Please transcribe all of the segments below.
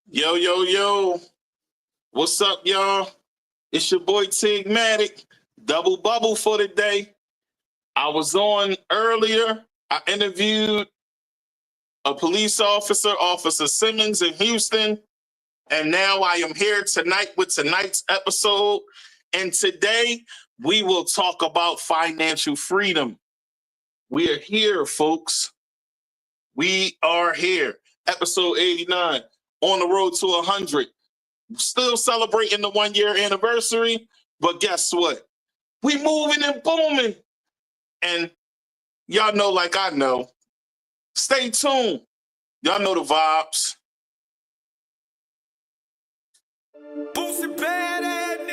Yo, yo, yo. What's up, y'all? It's your boy Tigmatic. Double bubble for the day. I was on earlier. I interviewed a police officer, Officer Simmons in Houston. And now I am here tonight with tonight's episode. And today we will talk about financial freedom. We are here, folks. We are here. Episode 89. On the road to 100. Still celebrating the 1 year anniversary. But guess what? We moving and booming. And y'all know like I know. Stay tuned. Y'all know the vibes.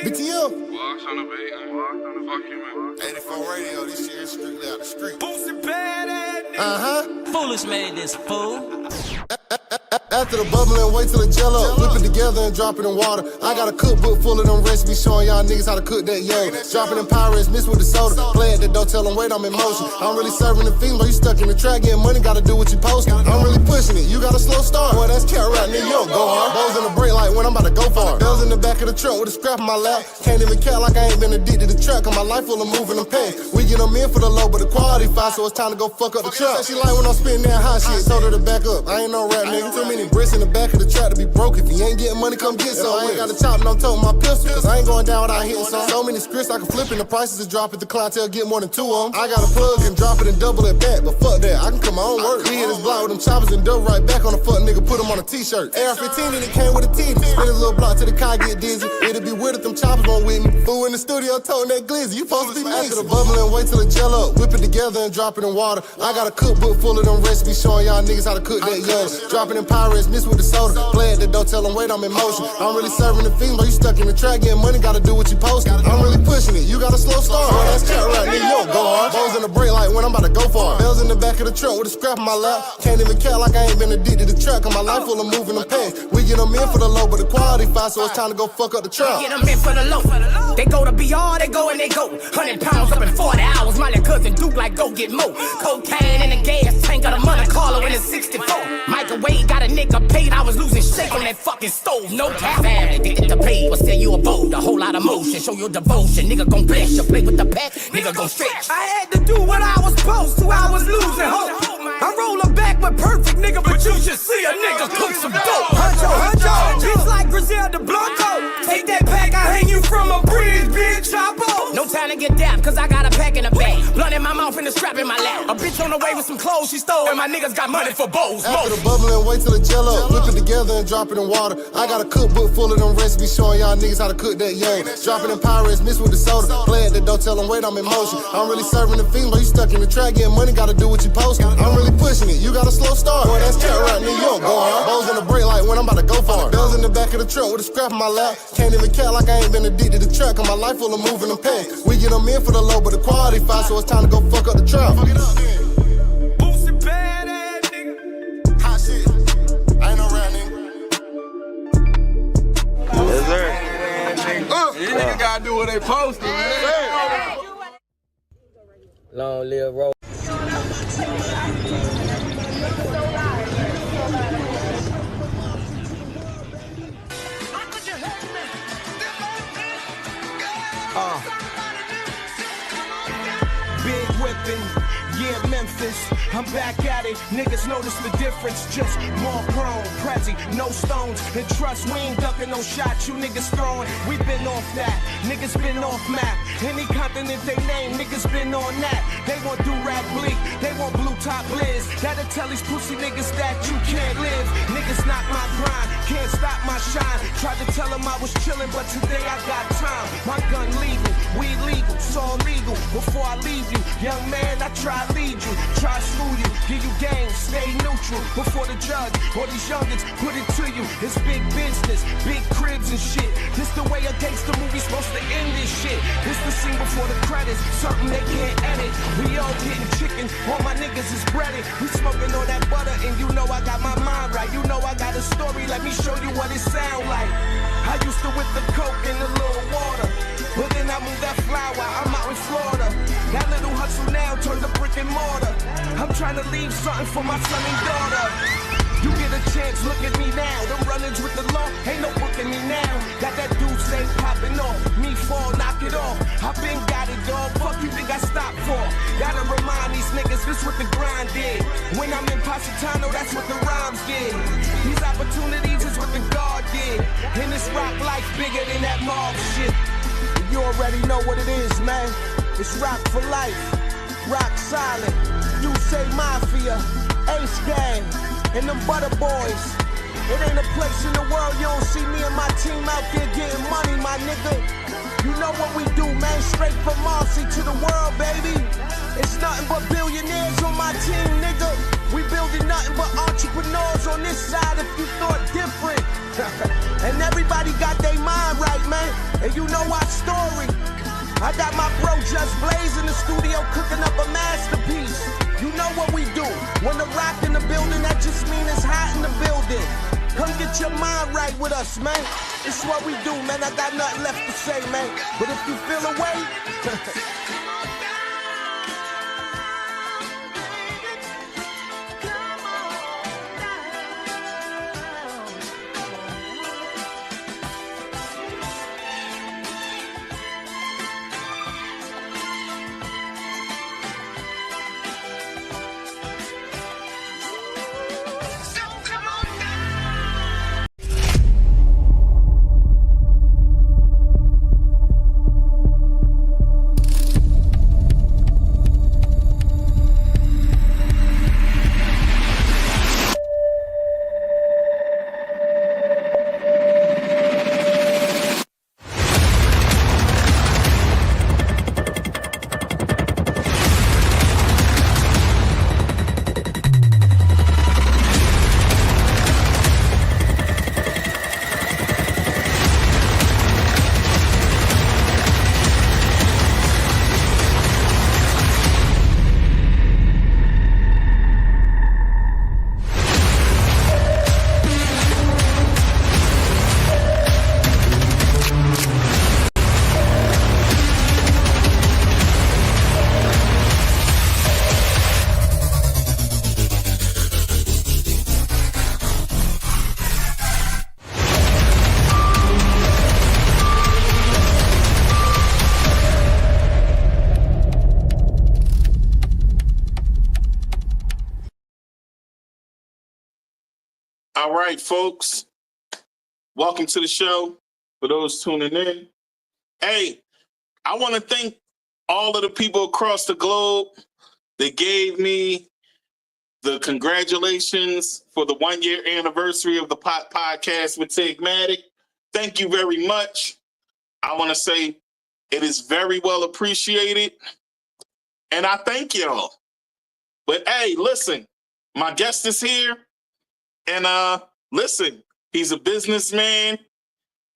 BTO. Walks on the beat, man. Fuck you, man. 84 radio, this shit is strictly out the street. Foolish made this fool. After the bubble and wait till it gel up. Whip it together and drop it in water. I got a cookbook full of them recipes showing y'all niggas how to cook that yo. Drop it in Pirates, mixed with the soda. Play at the door, tell them wait, I'm in motion. I'm really serving the fiends, but you stuck in the track, getting money, gotta do what you posting. I'm really pushing it, you got a slow start. Boy, that's cat right, nigga, you don't go hard. Bows in the brake light when I'm about to go far. Bells in the back of the trunk with a scrap in my lap. Can't even count like I ain't been addicted to track, cause my life full of moving them pants. We get them in for the low, but the quality fine, so it's time to go fuck up the truck. She like when I'm spitting that hot shit, told her to back up. I ain't no rap nigga, too many bricks in the back of the track to be broke. If you ain't getting money, come get some. I ain't got a chop and I'm toting my pistol, cause I ain't going down without hitting some. So many scripts I can flip and the prices is drop if the clientele get more than two of them. I got a plug and drop it and double it back, but fuck that, I can cut my own work. We hit this block with them choppers and double right back on the fuck nigga, put them on a t-shirt. AR-15 and it came with a titty. Spin a little block till the car get dizzy. It'll be weird if them choppers won't with me. Fool in the studio toting that glizzy, you supposed to be mixing. After the bubble and wait till it gel up. Whip it together and drop it in water. I got a cookbook full of them recipes showing y'all niggas how to cook that yo. Drop it in Pirates, mixed with the soda. Play at the door, tell them wait, I'm in motion. I'm really serving the fiends, but you stuck in the track, getting money, gotta do what you posting. I'm really pushing it, you got a slow start. Boy, that's cat right, nigga, you don't go hard. Bows in the brake light when I'm about to go far. Bells in the back of the trunk with a scrap in my lap. Can't even count like I ain't been addicted to track, cause my life full of moving them pants. We get them in for the low, but the quality fine, so it's time to go fuck up the truck. Get them in for the low. They go to BR, they go and they go. 100 pounds up in 40 hours. My little cousin Duke like go get more. Cocaine in the gas tank, got a Monte Carlo in a 64. Microwave got a nigga paid. I was losing shake on that fucking stove. No cap. Family addicted to pay. Will sell you a boat, a whole lot of motion. Show your devotion. Nigga gon' bless you. Play with the pack. Nigga gon' stretch. I had to do what I was supposed to. I was losing hope. I roll her back with perfect nigga, but you should see a nigga cook some dope. Huncho, bitch like Griselda Blanco. Take that pack, I hang you from a bridge, bitch, Chapo. No time to get down, cause I got a pack in the bag. Blunt in my mouth and a strap in my lap. A bitch on the way with some clothes she stole, and my niggas got money for bows. After the bubble and wait till it gel up. Whip it together and drop it in water. I got a cookbook full of them recipes showing y'all niggas how to cook that yo. Drop it in Pirates, mixed with the soda. Play at the door, tell them wait, I'm in motion. I'm really serving the fiends, but you stuck in the track, getting money, gotta do what you posting. I'm really pushing it, you got a slow start. Boy, that's cat right, nigga, you don't go hard. Bows in the brake light when I'm about to go far. Bells in the back of the trunk with a scrap in my lap. Can't even count like I ain't been addicted to track, cause my life full of moving them pants. We get them in for the low, but the quality fine, so it's time to go fuck up the trap. Fuck it up, then. Hot shit. I ain't no rap, nigga. Yes, sir. These niggas gotta do what they posted, man. Long live roll. Big whipping, yeah, Memphis, I'm back at it. Niggas notice the difference, just more chrome, Prezi, no stones. And trust, we ain't ducking no shots, you niggas throwing. We been off that, niggas been off map. Any continent they name, niggas been on that. They want do-rag bleak, they want blue top lids. That'll tell these pussy niggas that you can't live. Niggas knock my grind, can't stop my shine. Tried to tell them I was chillin', but today I got time. My gun legal, weed legal, so illegal. Before I leave you, young man, I try to lead you, try to school you, give you game, stay neutral. Before the judge, all these youngins put it to you. It's big business, big cribs and shit. This the way a gangster movie's supposed to end this shit. This the scene before the credits, something they can't edit. We all getting chicken, all my niggas is breaded. We smoking all that butter, and you know I got my mind right. You know I got a story, let me show you what it sound like. I used to whip the coke in a little water, but then I moved that flower, I'm out in Florida. That little hustle now turned to brick and mortar. I'm trying to leave something for my son and daughter. You get a chance, look at me now. Them run-ins with the ain't popping off. Me fall, knock it off. I been got it, dog. Fuck you think I stopped for? Gotta remind these niggas this what the grind did. When I'm in Positano, that's what the rhymes did. These opportunities is what the God did. And this rock life bigger than that mob shit. You already know what it is, man. It's rock for life. Rock solid. You say Mafia, Ace Gang, and them Butter Boys. It ain't a place in the world you don't see me and my team out there getting money, my nigga. You know what we do, man. Straight from Marcy to the world, baby. It's nothing but billionaires on my team, nigga. We building nothing but entrepreneurs on this side if you thought different. And everybody got their mind right, man. And you know our story. I got my bro Just Blaze in the studio cooking up a masterpiece. You know what we do. When the rock in the building, that just mean it's hot in the building. Come get your mind right with us, man. It's what we do, man. I got nothing left to say, man. But if you feel away... All right, folks. Welcome to the show. For those tuning in. Hey, I want to thank all of the people across the globe that gave me the congratulations for the 1-year anniversary of the podcast with Tigmatic. Thank you very much. I want to say it is very well appreciated. And I thank y'all. But hey, listen, my guest is here. And listen, he's a businessman,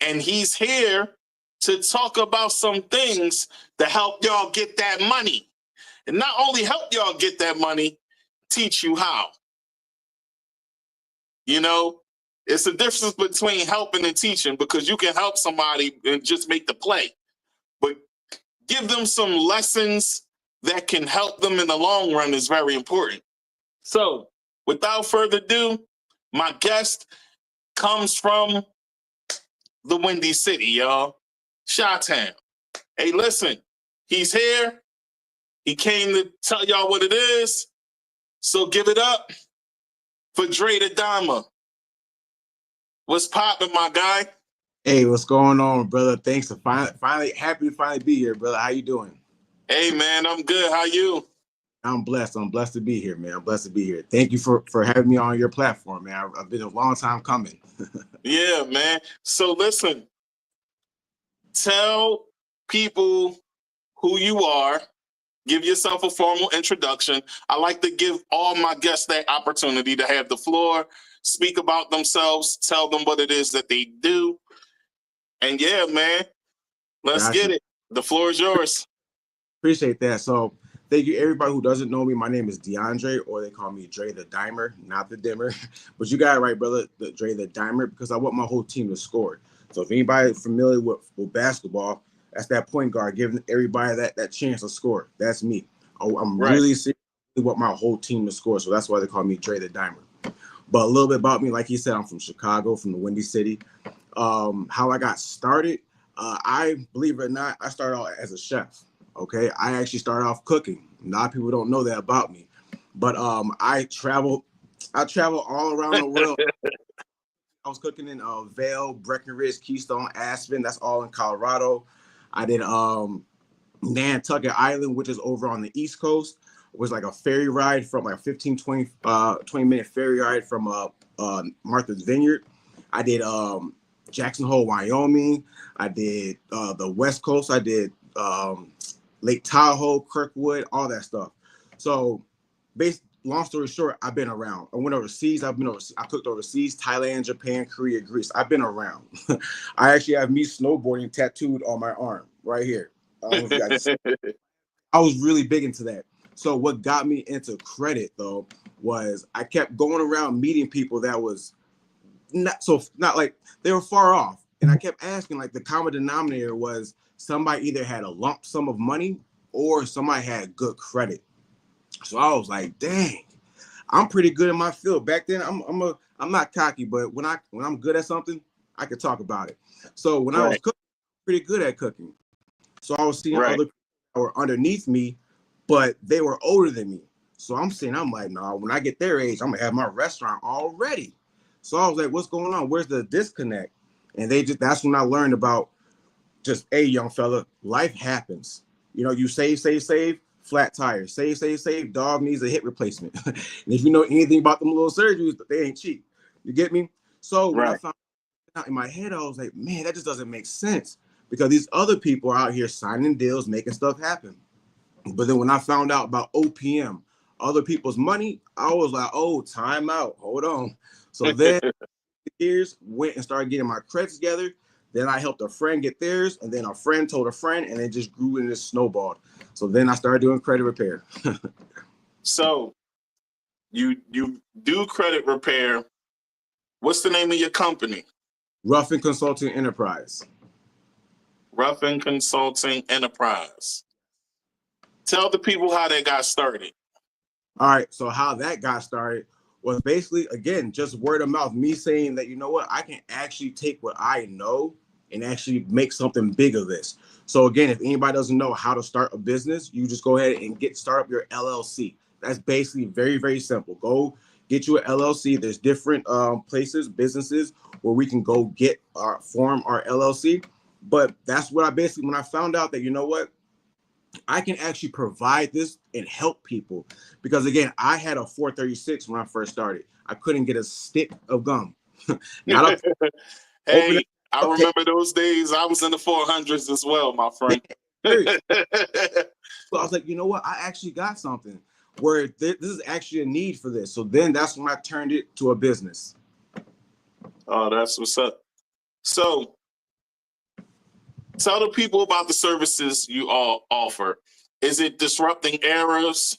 and he's here to talk about some things to help y'all get that money. And not only help y'all get that money, teach you how. You know, it's a difference between helping and teaching, because you can help somebody and just make the play. But give them some lessons that can help them in the long run is very important. So without further ado, my guest comes from the Windy City, y'all. Chi-Town. Hey, listen, he's here. He came to tell y'all what it is. So give it up for Dre The Dimer. What's poppin', my guy? Hey, what's going on, brother? Thanks for finally happy to finally be here, brother. How you doing? Hey, man, I'm good. How you? I'm blessed. I'm blessed to be here, man. I'm blessed to be here. Thank you for having me on your platform, man. I've been a long time coming. Yeah, man. So listen, tell people who you are. Give yourself a formal introduction. I like to give all my guests that opportunity to have the floor, speak about themselves, tell them what it is that they do. And yeah, man, let's get it. The floor is yours. Appreciate that. So thank you, everybody who doesn't know me. My name is DeAndre, or they call me Dre The Dimer, not the Dimmer. But you got it right, brother, Dre The Dimer, because I want my whole team to score. So if anybody familiar with basketball, that's that point guard giving everybody that chance to score. That's me. I'm really serious want my whole team to score. So that's why they call me Dre The Dimer. But a little bit about me, like he said, I'm from Chicago, from the Windy City. How I got started, I believe it or not, I started out as a chef. Okay, I actually started off cooking. A lot of people don't know that about me, but I travel all around the world. I was cooking in Vail, Breckenridge, Keystone, Aspen. That's all in Colorado. I did Nantucket Island, which is over on the East Coast. It was like a ferry ride from like a 20-minute ferry ride from Martha's Vineyard. I did Jackson Hole, Wyoming. I did the West Coast. I did Lake Tahoe, Kirkwood, all that stuff. So, long story short, I've been around. I went overseas. I cooked overseas, Thailand, Japan, Korea, Greece. I've been around. I actually have me snowboarding tattooed on my arm right here. I was really big into that. So what got me into credit though was I kept going around meeting people that was not like they were far off. And I kept asking, like the common denominator was somebody either had a lump sum of money or somebody had good credit. So I was like, dang, I'm pretty good in my field. Back then, I'm not cocky, but when I'm good at something, I could talk about it. So when I was cooking, pretty good at cooking. So I was seeing other people that were underneath me, but they were older than me. So I'm like, nah, when I get their age, I'm gonna have my restaurant already. So I was like, what's going on? Where's the disconnect? And that's when I learned about just, hey, young fella, life happens. You know, you save, flat tires, save, dog needs a hip replacement. And if you know anything about them little surgeries, they ain't cheap. You get me? So when I found out in my head, I was like, man, that just doesn't make sense because these other people are out here signing deals, making stuff happen. But then when I found out about OPM, other people's money, I was like, oh, time out, hold on. So then years went and started getting my credits together. Then I helped a friend get theirs, and then a friend told a friend, and it just grew and it snowballed. So then I started doing credit repair. So you do credit repair. What's the name of your company? Ruffin Consulting Enterprise. Ruffin Consulting Enterprise. Tell the people how they got started. All right, so how that got started was basically, again, just word of mouth, me saying that, you know what, I can actually take what I know and actually make something big of this. So again, if anybody doesn't know how to start a business, you just go ahead and start up your LLC. That's basically very, very simple. Go get you an LLC. There's different places, businesses where we can go form our LLC. But that's what when I found out that, you know what, I can actually provide this and help people. Because again, I had a 436 when I first started. I couldn't get a stick of gum. Hey, I remember those days. I was in the 400s as well, my friend. So I was like, you know what? I actually got something where this is actually a need for this. So then that's when I turned it to a business. Oh, that's what's up. So tell the people about the services you all offer. Is it disrupting errors,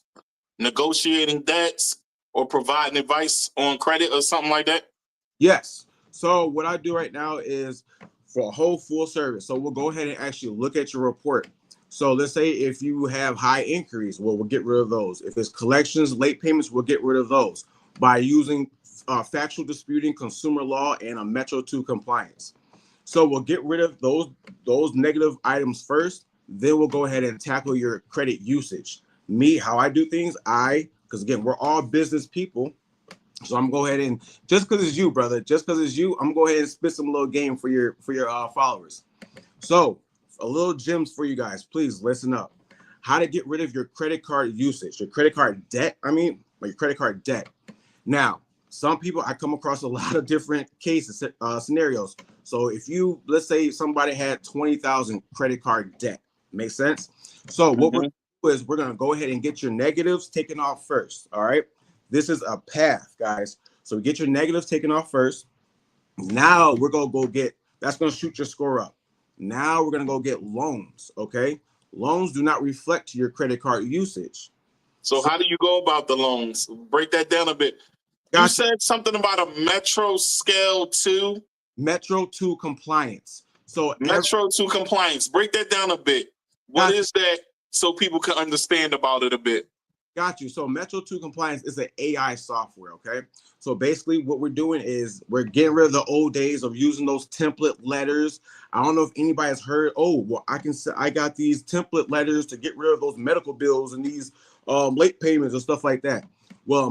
negotiating debts, or providing advice on credit or something like that? Yes. So what I do right now is for a whole full service. So we'll go ahead and actually look at your report. So let's say if you have high inquiries, well, we'll get rid of those. If it's collections, late payments, we'll get rid of those by using factual disputing, consumer law, and a Metro 2 compliance. So we'll get rid of those negative items first. Then we'll go ahead and tackle your credit usage. Me, how I do things, because again, we're all business people. So I'm going to go ahead and, just because it's you, brother, I'm going to go ahead and spit some little game for your followers. So a little gems for you guys. Please listen up. How to get rid of your credit card usage, your credit card debt. Your credit card debt. Now, some people, I come across a lot of different cases, scenarios. So if let's say somebody had 20,000 credit card debt, makes sense? So what we're going to do is we're going to go ahead and get your negatives taken off first. All right. This is a path, guys. So get your negatives taken off first. Now we're going to that's going to shoot your score up. Now we're going to go get loans. Okay. Loans do not reflect your credit card usage. So how do you go about the loans? Break that down a bit. You said something about a Metro Scale 2. Metro 2 compliance. So Metro 2 compliance. Break that down a bit. What is that so people can understand about it a bit? Got you. So Metro 2 Compliance is an AI software, okay? So basically what we're doing is we're getting rid of the old days of using those template letters. I don't know if anybody has heard, oh, well, I got these template letters to get rid of those medical bills and these late payments and stuff like that. Well,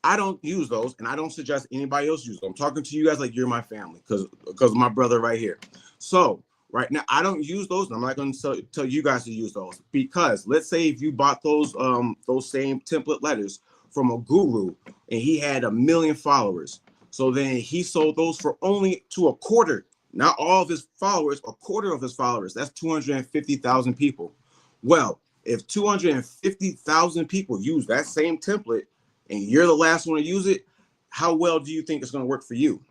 I don't use those, and I don't suggest anybody else use them. I'm talking to you guys like you're my family because of my brother right here. So right now, I don't use those, and I'm not going to tell you guys to use those because let's say if you bought those same template letters from a guru and he had 1 million followers, so then he sold those for only to a quarter, not all of his followers, a quarter of his followers. That's 250,000 people. Well, if 250,000 people use that same template and you're the last one to use it, how well do you think it's going to work for you?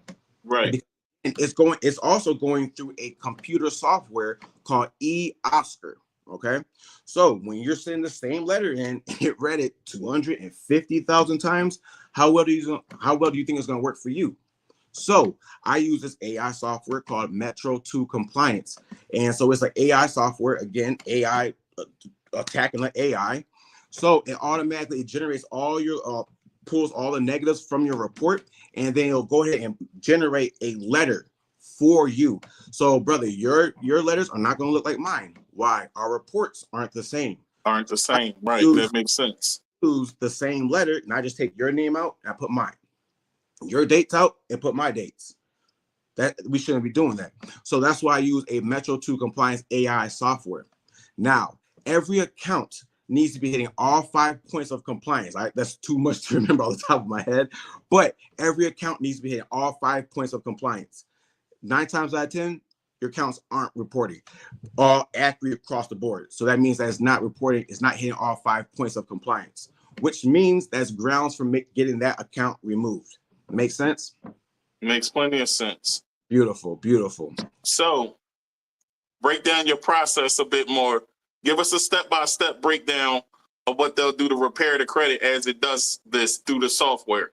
Right. And it's also going through a computer software called eOscar. Okay. So when you're sending the same letter in, it read it 250,000 times. How well do you think it's going to work for you? So I use this AI software called Metro 2 Compliance. And so it's like AI software, again, AI attacking the AI. So it automatically generates all your pulls all the negatives from your report, and then it'll go ahead and generate a letter for you. So, brother, your letters are not going to look like mine. Why? Our reports aren't the same. Right? That makes sense. Use the same letter, and I just take your name out and I put mine. Your dates out and put my dates. That we shouldn't be doing that. So that's why I use a Metro 2 Compliance AI software. Now, every account needs to be hitting all 5 points of compliance. That's too much to remember off the top of my head, but every account needs to be hitting all 5 points of compliance. 9 times out of 10, your accounts aren't reporting all accurate across the board. So that means that it's not reporting, it's not hitting all 5 points of compliance, which means that's grounds for getting that account removed. Make sense? Makes plenty of sense. Beautiful, beautiful. So break down your process a bit more. Give us a step-by-step breakdown of what they'll do to repair the credit as it does this through the software.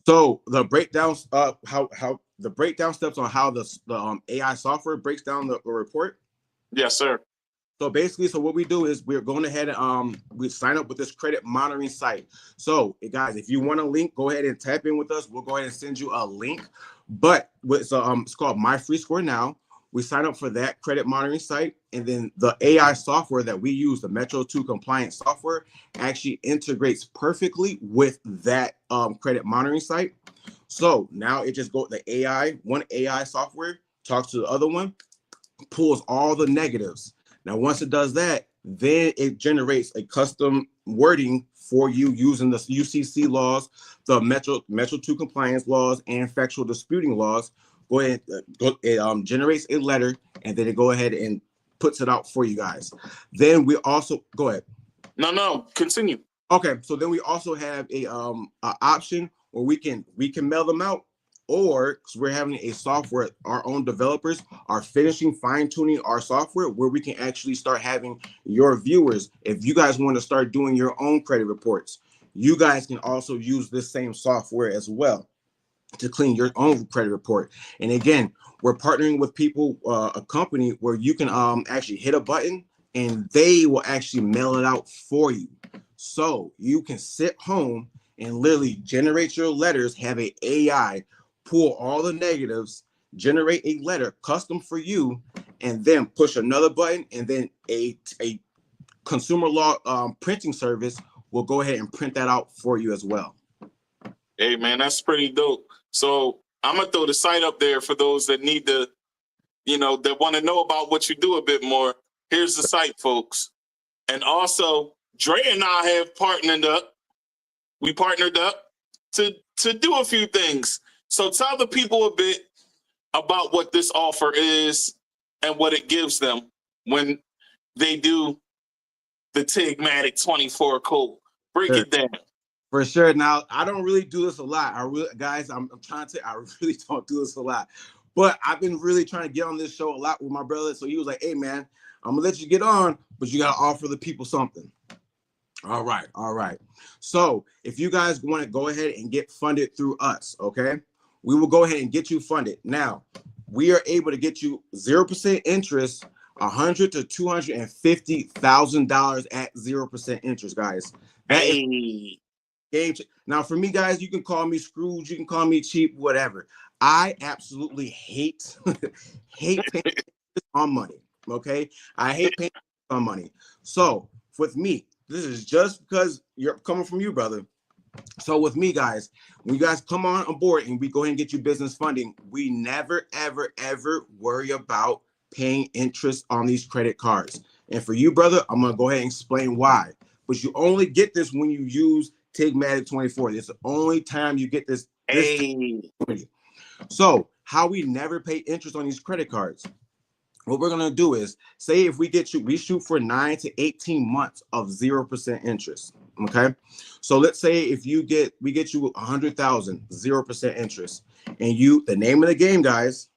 So the breakdowns, how the breakdown steps on how the AI software breaks down the report. Yes, sir. So basically, what we do is we're going ahead and we sign up with this credit monitoring site. So guys, if you want a link, go ahead and tap in with us. We'll go ahead and send you a link. But it's called My Free Score Now. We sign up for that credit monitoring site, and then the AI software that we use, the Metro 2 Compliance software, actually integrates perfectly with that credit monitoring site. So now it just one AI software talks to the other one, pulls all the negatives. Now, once it does that, then it generates a custom wording for you using the UCC laws, the Metro 2 Compliance laws, and factual disputing laws. Go ahead, it generates a letter, and then it go ahead and puts it out for you guys. Then we also go ahead. No, continue. Okay, so then we also have a option where we can mail them out, or because we're having a software, our own developers are finishing fine-tuning our software where we can actually start having your viewers. If you guys want to start doing your own credit reports, you guys can also use this same software as well to clean your own credit report. And again, we're partnering with people, a company where you can actually hit a button and they will actually mail it out for you. So you can sit home and literally generate your letters, have an AI pull all the negatives, generate a letter custom for you, and then push another button, and then a consumer law printing service will go ahead and print that out for you as well. Hey, man, that's pretty dope. So I'm going to throw the site up there for those that need to, that want to know about what you do a bit more. Here's the site, folks. And also, Dre and I have partnered up. We partnered up to do a few things. So tell the people a bit about what this offer is and what it gives them when they do the Tigmatic 24 code. Break it down. For sure. Now, I don't really do this a lot. I'm trying to I really don't do this a lot. But I've been really trying to get on this show a lot with my brother. So he was like, hey, man, I'm going to let you get on, but you got to offer the people something. All right. So if you guys want to go ahead and get funded through us, okay, we will go ahead and get you funded. Now, we are able to get you 0% interest $100,000 to $250,000 at 0% interest, guys. That is game. Now, for me, guys, you can call me Scrooge, you can call me cheap, whatever. I absolutely hate paying on money. Okay, I hate paying on money. So with me, this is just because you're coming from you, brother. So with me, guys, when you guys come on board and we go ahead and get you business funding, we never, ever, ever worry about paying interest on these credit cards. And for you, brother, I'm going to go ahead and explain why. But you only get this when you use Tigmatic 24. It's the only time you get this. So how we never pay interest on these credit cards. What we're going to do is say if we shoot for 9 to 18 months of 0% interest. Okay. So let's say if we get you 100,000, 0% interest, and the name of the game, guys,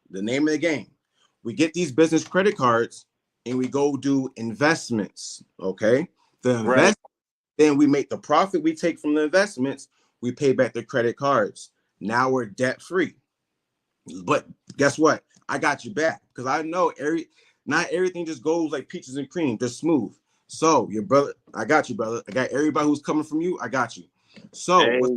we get these business credit cards and we go do investments. Okay. Then we make the profit we take from the investments. We pay back the credit cards. Now we're debt free. But guess what? I got you back because I know not everything just goes like peaches and cream, just smooth. So your brother, I got you, brother. I got everybody who's coming from you. I got you. So what's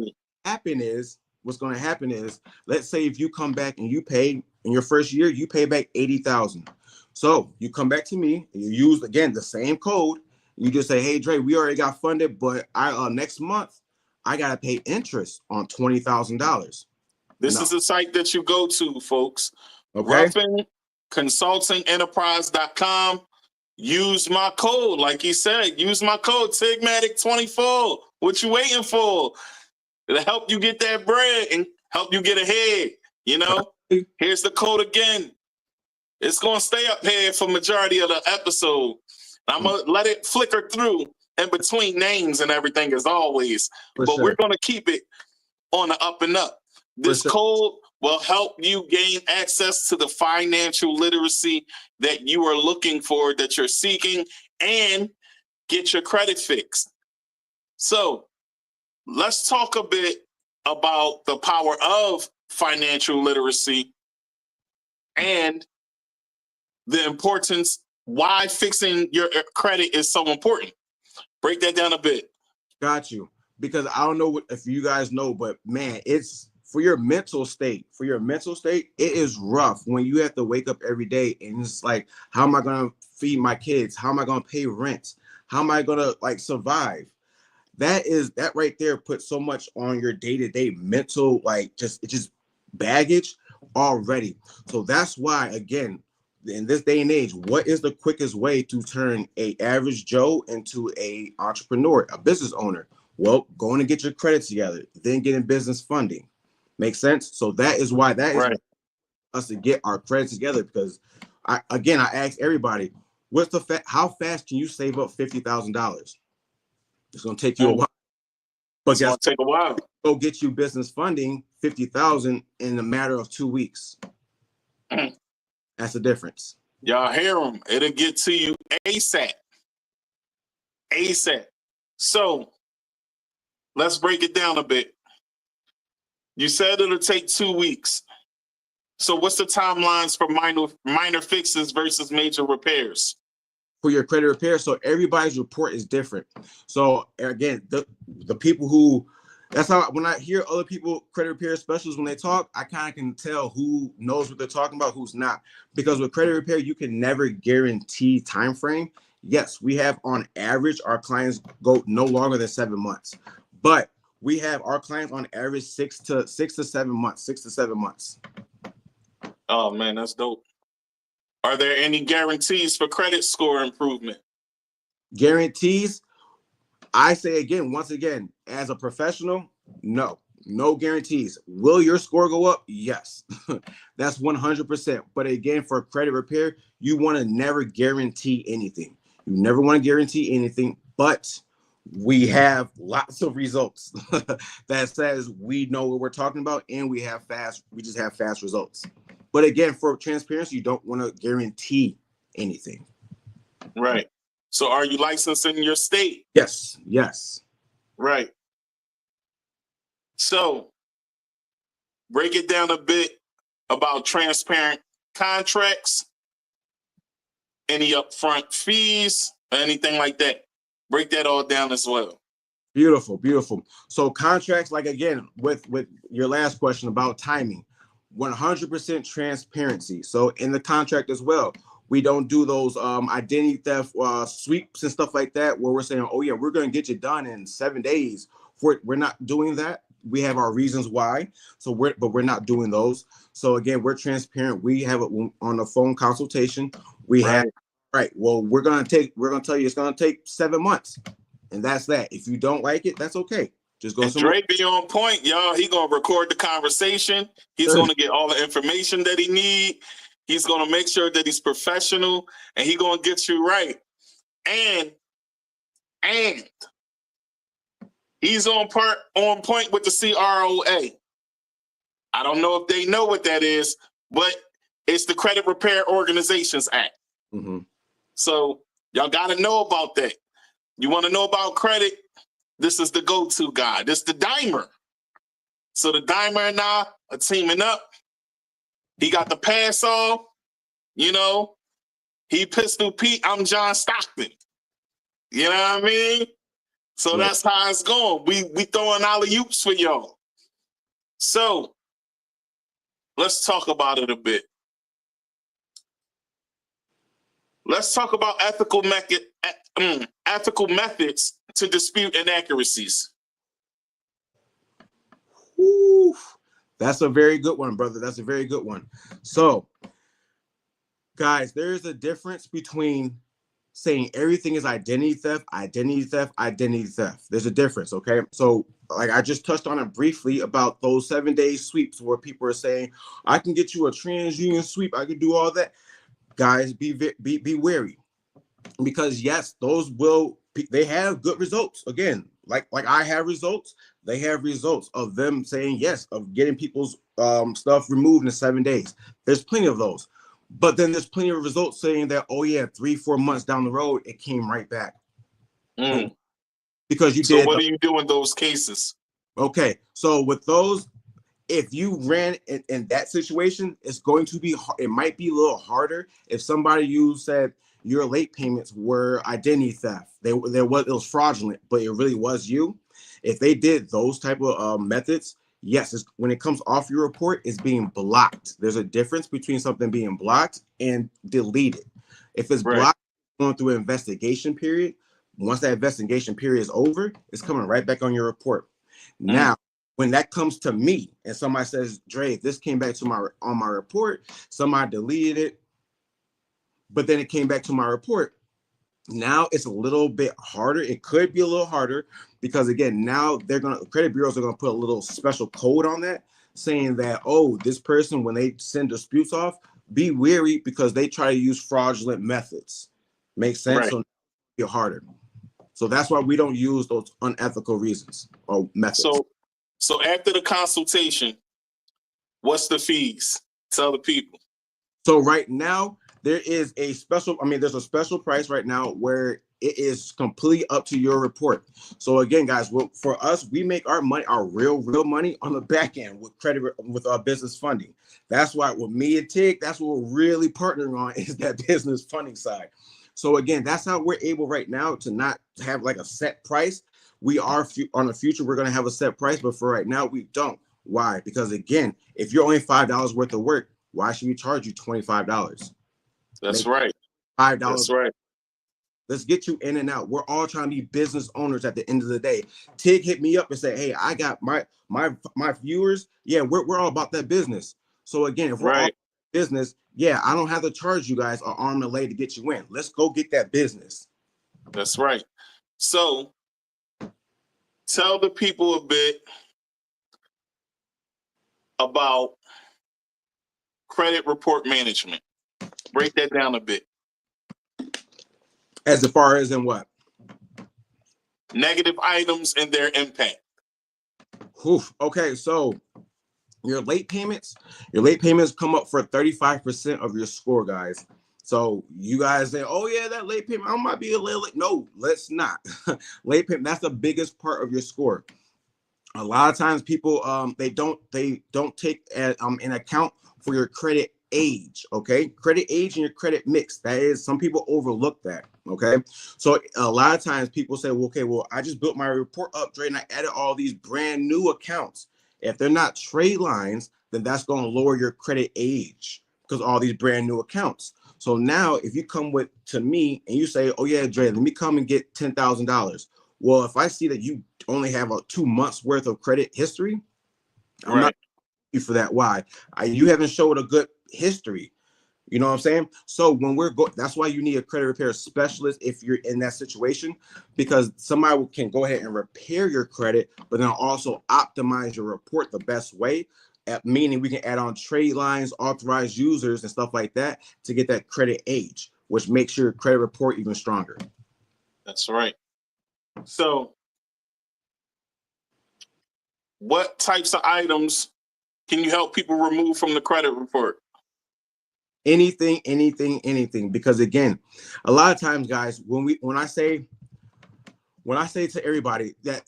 going to happen is, let's say if you come back and you pay in your first year, you pay back 80,000. So you come back to me and you use again the same code. You just say, hey Dre, we already got funded, but next month I gotta pay interest on $20,000. This is a site that you go to, folks. Okay. Ruffin consultingenterprise.com. Use my code, like he said. Use my code Tigmatic24. What you waiting for? It'll help you get that bread and help you get ahead. You know, here's the code again. It's gonna stay up here for majority of the episode. I'm gonna let it flicker through in between names and everything as always. We're gonna keep it on the up and up. This code will help you gain access to the financial literacy that you are looking for, that you're seeking, and get your credit fixed. So let's talk a bit about the power of financial literacy and the importance, why fixing your credit is so important. Break that down a bit. Got you. Because I don't know if you guys know, but man, it's for your mental state. It is rough when you have to wake up every day and it's like, how am I going to feed my kids? How am I going to pay rent? How am I going to survive? That right there puts so much on your day-to-day mental, just baggage already. So that's why, again, in this day and age, what is the quickest way to turn a average Joe into a entrepreneur, a business owner? Well, going to get your credit together, then getting business funding. Make sense? So that is why us to get our credit together. Because I ask everybody, how fast can you save up $50,000? It's gonna take you a while. But it's gonna take a while. Go get you business funding, $50,000 in a matter of 2 weeks. That's the difference. Y'all hear them? It'll get to you ASAP. So let's break it down a bit. You said it'll take 2 weeks. So what's the timelines for minor fixes versus major repairs? For your credit repair, so everybody's report is different. So again, the people who, that's how when I hear other people, credit repair specialists, when they talk, I kind of can tell who knows what they're talking about, who's not. Because with credit repair, you can never guarantee time frame. Yes, we have on average our clients go no longer than 7 months, but we have our clients on average 6 to 7 months. Oh man, that's dope. Are there any guarantees for credit score improvement? Guarantees? I say once again, as a professional, no guarantees. Will your score go up? Yes, that's 100%. But again, for credit repair, you want to never guarantee anything. You never want to guarantee anything, but we have lots of results that says we know what we're talking about, and we just have fast results. But again, for transparency, you don't want to guarantee anything. Right. So are you licensed in your state? Yes. Right. So break it down a bit about transparent contracts any upfront fees or anything like that. Break that all down as well. Beautiful, beautiful. So contracts, like again, with your last question about timing, 100% transparency. So in the contract as well, we don't do those identity theft sweeps and stuff like that where we're saying, oh yeah, we're going to get you done in 7 days. We're not doing that. We have our reasons why. So we're not doing those. So again, we're transparent. We have it on the phone consultation. We have right. Well, we're gonna tell you it's gonna take 7 months, and that's that. If you don't like it, that's okay. Just go. And Dre be on point, y'all. He gonna record the conversation. He's gonna get all the information that he need. He's gonna make sure that he's professional, and he gonna get you right. And he's on point with the CROA. I don't know if they know what that is, but it's the Credit Repair Organizations Act. Mm-hmm. So y'all got to know about that. You want to know about credit? This is the go-to guy. This is the Dimer. So the Dimer and I are teaming up. He got the pass off. You know, he Pistol Pete. I'm John Stockton. You know what I mean? So that's how it's going. We throwing alley-oops for y'all. So let's talk about it a bit. Let's talk about ethical methods to dispute inaccuracies. Ooh, that's a very good one, brother. That's a very good one. So, guys, there's a difference between saying everything is identity theft. There's a difference, okay? So, like I just touched on it briefly about those 7-day sweeps where people are saying, I can get you a TransUnion sweep. I can do all that. Guys, be wary, because yes, they have good results. Again, like I have results, they have results of them saying yes, of getting people's stuff removed in 7 days. There's plenty of those, but then there's plenty of results saying that, oh yeah, 3-4 months down the road, it came right back. Because you did. So what do you do in those cases? Okay, so with those, if you ran in that situation, it's going to be, it might be a little harder if somebody you said your late payments were identity theft. It was fraudulent, but it really was you. If they did those type of methods, yes, when it comes off your report, it's being blocked. There's a difference between something being blocked and deleted. If it's blocked, going through an investigation period, once that investigation period is over, it's coming right back on your report. Now, when that comes to me and somebody says, Dre, this came back to on my report, somebody deleted it, but then it came back to my report. Now it's a little bit harder. It could be a little harder because again, now credit bureaus are gonna put a little special code on that saying that, oh, this person, when they send disputes off, be wary because they try to use fraudulent methods. Makes sense? Right. So it's harder. So that's why we don't use those unethical reasons or methods. So after the consultation, what's the fees? Tell the people. So right now, there's a special price right now where it is completely up to your report. So again, guys, for us, we make our money, our real money on the back end with our business funding. That's why with me and Tig, that's what we're really partnering on is that business funding side. So again, that's how we're able right now to not have like a set price. We are on the future, we're going to have a set price, but for right now, we don't. Why? Because again, if you're only $5 worth of work, why should we charge you $25? That's right. $5. That's right. Let's get you in and out. We're all trying to be business owners at the end of the day. Tig hit me up and said, hey, I got my viewers. Yeah, we're all about that business. So again, if we're all business, yeah, I don't have to charge you guys an arm and a leg to get you in. Let's go get that business. That's right. So tell the people a bit about credit report management. Break that down a bit. As far as in what? Negative items and their impact. Okay, so your late payments come up for 35% of your score, guys. So you guys say, oh yeah, that late payment, I might be a little late. No, let's not. Late payment, that's the biggest part of your score. A lot of times people they don't take in account for your credit age, okay? Credit age and your credit mix. That is, some people overlook that, okay? So a lot of times people say, well, okay, well, I just built my report up, Dre, and I added all these brand new accounts. If they're not trade lines, then that's going to lower your credit age because all these brand new accounts. So now if you come to me and you say, oh yeah, Dre, let me come and get $10,000. Well, if I see that you only have a 2 months worth of credit history, I'm not you for that. Why? You haven't showed a good history. You know what I'm saying? So when that's why you need a credit repair specialist if you're in that situation, because somebody can go ahead and repair your credit, but then also optimize your report the best way. Meaning we can add on trade lines, authorized users, and stuff like that to get that credit age, which makes your credit report even stronger. That's right. So what types of items can you help people remove from the credit report? Anything. Because again, a lot of times, guys, when I say to everybody that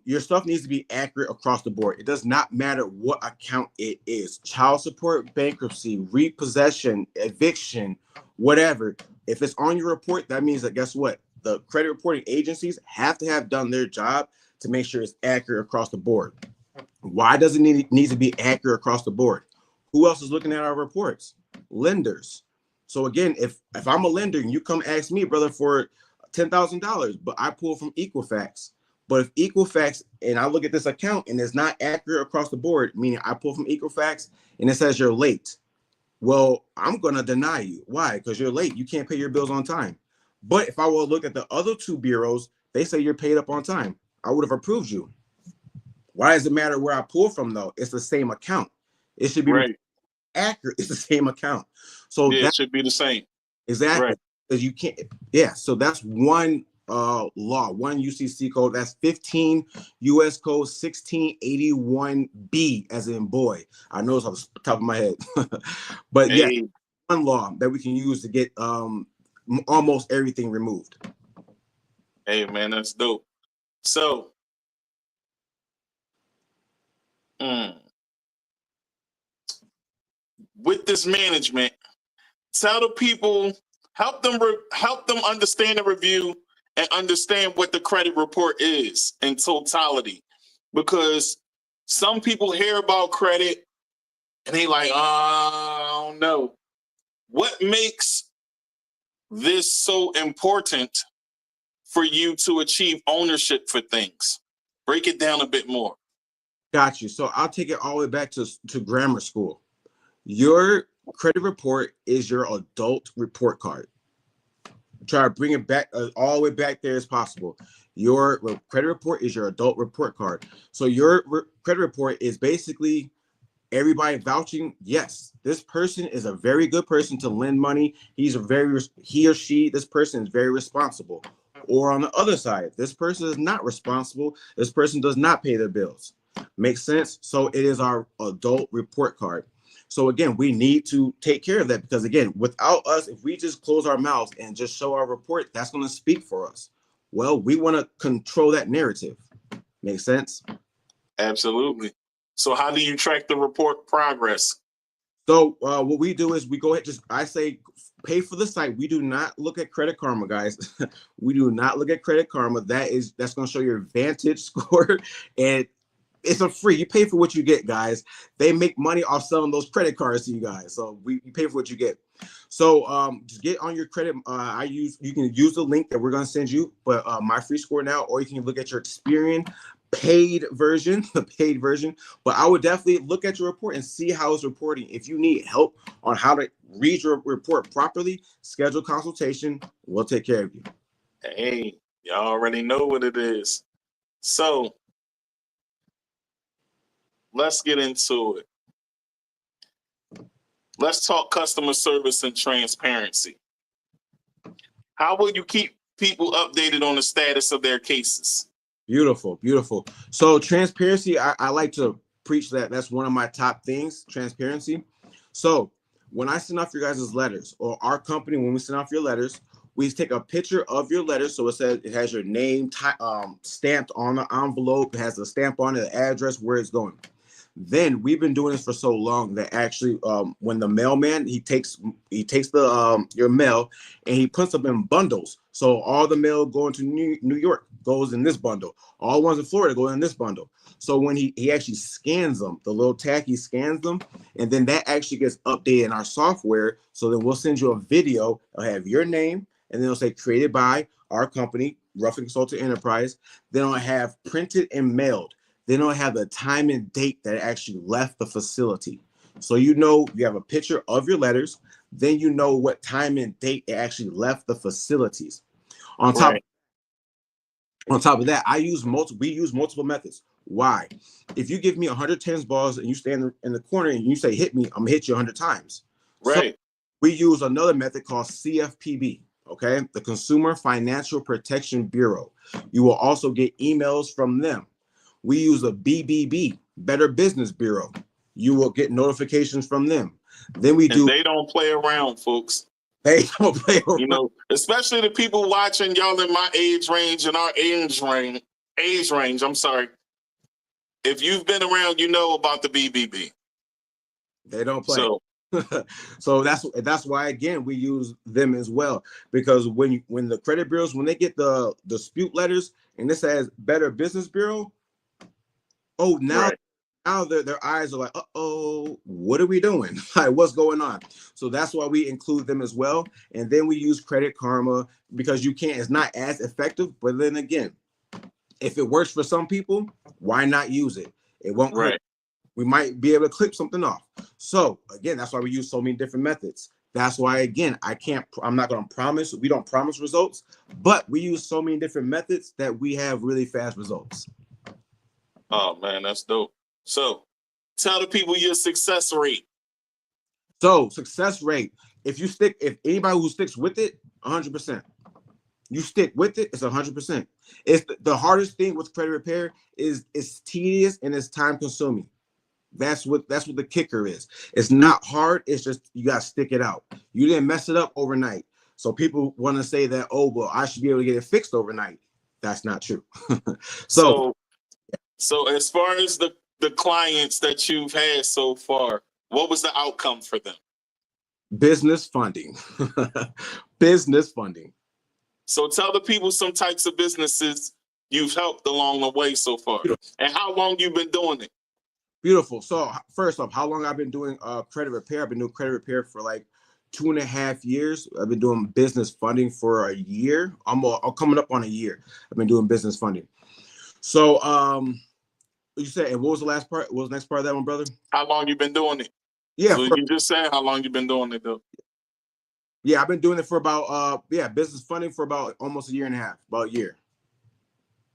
your stuff needs to be accurate across the board. It does not matter what account it is: child support, bankruptcy, repossession, eviction, whatever. If it's on your report, that means that guess what? The credit reporting agencies have to have done their job to make sure it's accurate across the board. Why does it need to be accurate across the board? Who else is looking at our reports? Lenders. So again, if I'm a lender and you come ask me, brother, for $10,000, but I pull from Equifax. But if Equifax and I look at this account and it's not accurate across the board, meaning I pull from Equifax and it says you're late, well, I'm gonna deny you. Why? Because you're late. You can't pay your bills on time. But if I will look at the other two bureaus, they say you're paid up on time. I would have approved you. Why does it matter where I pull from though? It's the same account. It should be accurate. It's the same account. So yeah, it should be the same. Exactly. Because you can't. Yeah. So that's one law, one UCC code. That's 15 US code 1681B, as in boy. I know it's off the top of my head, but yeah, one law that we can use to get almost everything removed. Hey man, that's dope. So with this management, tell the people, help them understand the review and understand what the credit report is in totality, because some people hear about credit and they like, I don't know. What makes this so important for you to achieve ownership for things? Break it down a bit more. Got you. So I'll take it all the way back to grammar school. Your credit report is your adult report card. Try to bring it back all the way back there as possible. Your credit report is your adult report card. So your credit report is basically everybody vouching, yes, this person is a very good person to lend money. He or she, this person is very responsible. Or on the other side, this person is not responsible. This person does not pay their bills. Makes sense? So it is our adult report card. So again, we need to take care of that because again, without us, if we just close our mouths and just show our report, that's going to speak for us. Well, we want to control that narrative. Make sense? Absolutely. So how do you track the report progress? So what we do is we go ahead, I say pay for the site. We do not look at Credit Karma, guys. We do not look at Credit Karma. That's going to show your Vantage score, and it's a free. You pay for what you get, guys. They make money off selling those credit cards to you guys. So you pay for what you get. So just get on your credit. You can use the link that we're going to send you, but My Free Score Now, or you can look at your Experian paid version, the paid version. But I would definitely look at your report and see how it's reporting. If you need help on how to read your report properly, schedule consultation. We'll take care of you. Hey, y'all already know what it is. So let's get into it. Let's talk customer service and transparency. How will you keep people updated on the status of their cases? Beautiful, beautiful. So transparency, I like to preach that. That's one of my top things, transparency. So when I send off your guys' letters, or our company, when we send off your letters, we take a picture of your letter. So it has your name stamped on the envelope. It has a stamp on it, the address, where it's going. Then we've been doing this for so long that actually, when the mailman he takes the your mail and he puts them in bundles. So all the mail going to New York goes in this bundle. All ones in Florida go in this bundle. So when he actually scans them, the little tag, he scans them, and then that actually gets updated in our software. So then we'll send you a video. It'll have your name, and then it'll say created by our company, Ruffin Consulting Enterprise. Then it'll have printed and mailed. Then it'll have the time and date that it actually left the facility. So you know you have a picture of your letters. Then you know what time and date it actually left the facilities. On top of that, we use multiple methods. Why? If you give me 100 tennis balls and you stand in the corner and you say hit me, I'm gonna hit you 100 times. Right. So we use another method called CFPB, okay? The Consumer Financial Protection Bureau. You will also get emails from them. We use a BBB, Better Business Bureau. You will get notifications from them. Then we do. They don't play around, folks. They don't play around. You know, especially the people watching, y'all in my age range and our age range. I'm sorry. If you've been around, you know about the BBB. They don't play. So that's why again we use them as well, because when the credit bureaus, when they get the dispute letters and this says Better Business Bureau, oh now their eyes are like, uh-oh, what are we doing? Like, what's going on? So that's why we include them as well. And then we use Credit Karma because it's not as effective, but then again, if it works for some people, why not use it? It won't hurt. We might be able to clip something off. So again, that's why we use so many different methods. That's why, again, I'm not going to promise. We don't promise results, but we use so many different methods that we have really fast results. Oh man, that's dope. So tell the people your success rate. So success rate, if anybody who sticks with it, 100%. You stick with it, it's 100%. It's the hardest thing with credit repair is it's tedious and it's time consuming. That's what the kicker is. It's not hard. It's just you got to stick it out. You didn't mess it up overnight. So people want to say that, oh, well, I should be able to get it fixed overnight. That's not true. So as far as the clients that you've had so far, what was the outcome for them? Business funding. Business funding. So tell the people some types of businesses you've helped along the way so far, and how long you've been doing it. Beautiful. So first off, how long I've been doing credit repair? I've been doing credit repair for like 2.5 years. I've been doing business funding for a year. I'm coming up on a year. I've been doing business funding. So you said, and what was the last part? What was the next part of that one, brother? How long you been doing it? Yeah. So you just said how long you been doing it though. Yeah, I've been doing it for about business funding for about almost a year and a half, about a year.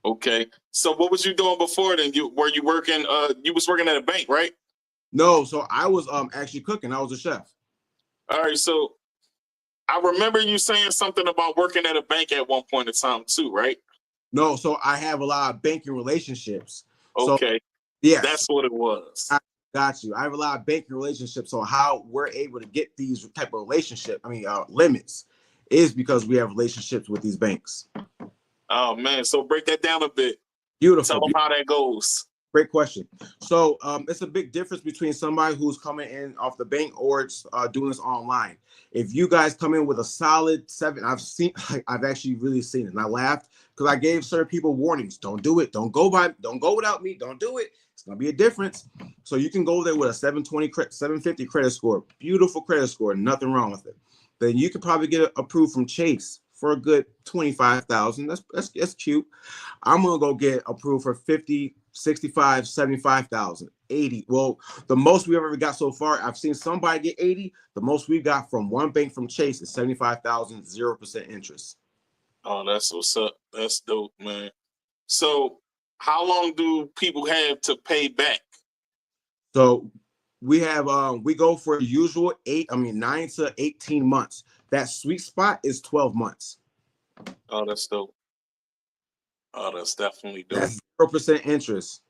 Okay. So what was you doing before then? You was working at a bank, right? No, so I was actually cooking. I was a chef. All right. So I remember you saying something about working at a bank at one point in time too, right? No, so I have a lot of banking relationships. Okay. So, yeah. That's what it was. I got you. I have a lot of banking relationships. So how we're able to get these type of limits is because we have relationships with these banks. Oh man, so break that down a bit. Beautiful. Tell them how that goes. Great question. So it's a big difference between somebody who's coming in off the bank or it's doing this online. If you guys come in with a solid 7, I've actually really seen it. And I laughed because I gave certain people warnings. Don't do it. Don't go without me. Don't do it. It's gonna be a difference. So you can go there with a 750 credit score. Beautiful credit score. Nothing wrong with it. Then you could probably get approved from Chase for a good 25,000. That's cute. I'm gonna go get approved for 50, 65, 75,000, 80. Well, the most we ever got so far, I've seen somebody get 80. The most we got from one bank from Chase is 75,000, 0% interest. Oh, that's what's up. That's dope, man. So how long do people have to pay back? So we have we go for usual 9 to 18 months. That sweet spot is 12 months. Oh, that's dope. Oh, that's definitely dope. That's 0% interest.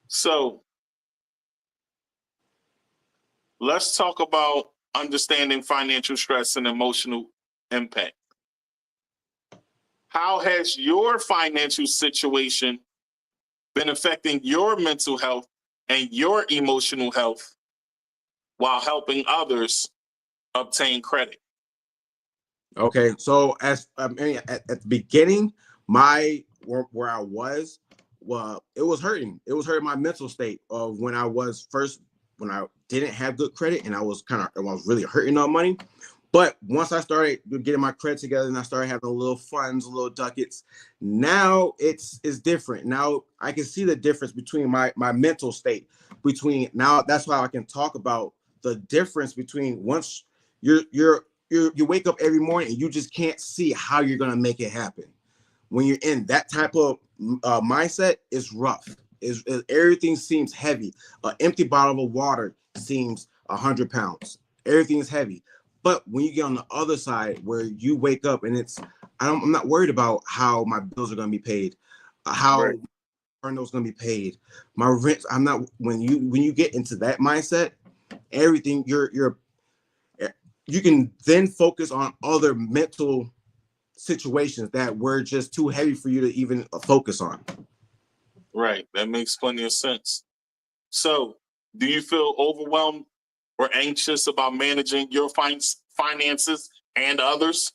So let's talk about understanding financial stress and emotional impact. How has your financial situation been affecting your mental health and your emotional health while helping others obtain credit? Okay, so as at the beginning, where I was, well, it was hurting. It was hurting my mental state of when I didn't have good credit, and I was really hurting on money. But once I started getting my credit together and I started having little funds, little ducats, now it's different. Now I can see the difference between my mental state. Now that's why I can talk about the difference between once you wake up every morning and you just can't see how you're gonna make it happen. When you're in that type of mindset, it's rough. Everything seems heavy. An empty bottle of water seems 100 pounds. Everything's heavy. But when you get on the other side where you wake up and I'm not worried about how my bills are going to be paid, how Right. my is going to be paid, my rent. I'm not. When you get into that mindset, everything you can then focus on other mental situations that were just too heavy for you to even focus on. Right. That makes plenty of sense. So, do you feel overwhelmed or anxious about managing your finances and others?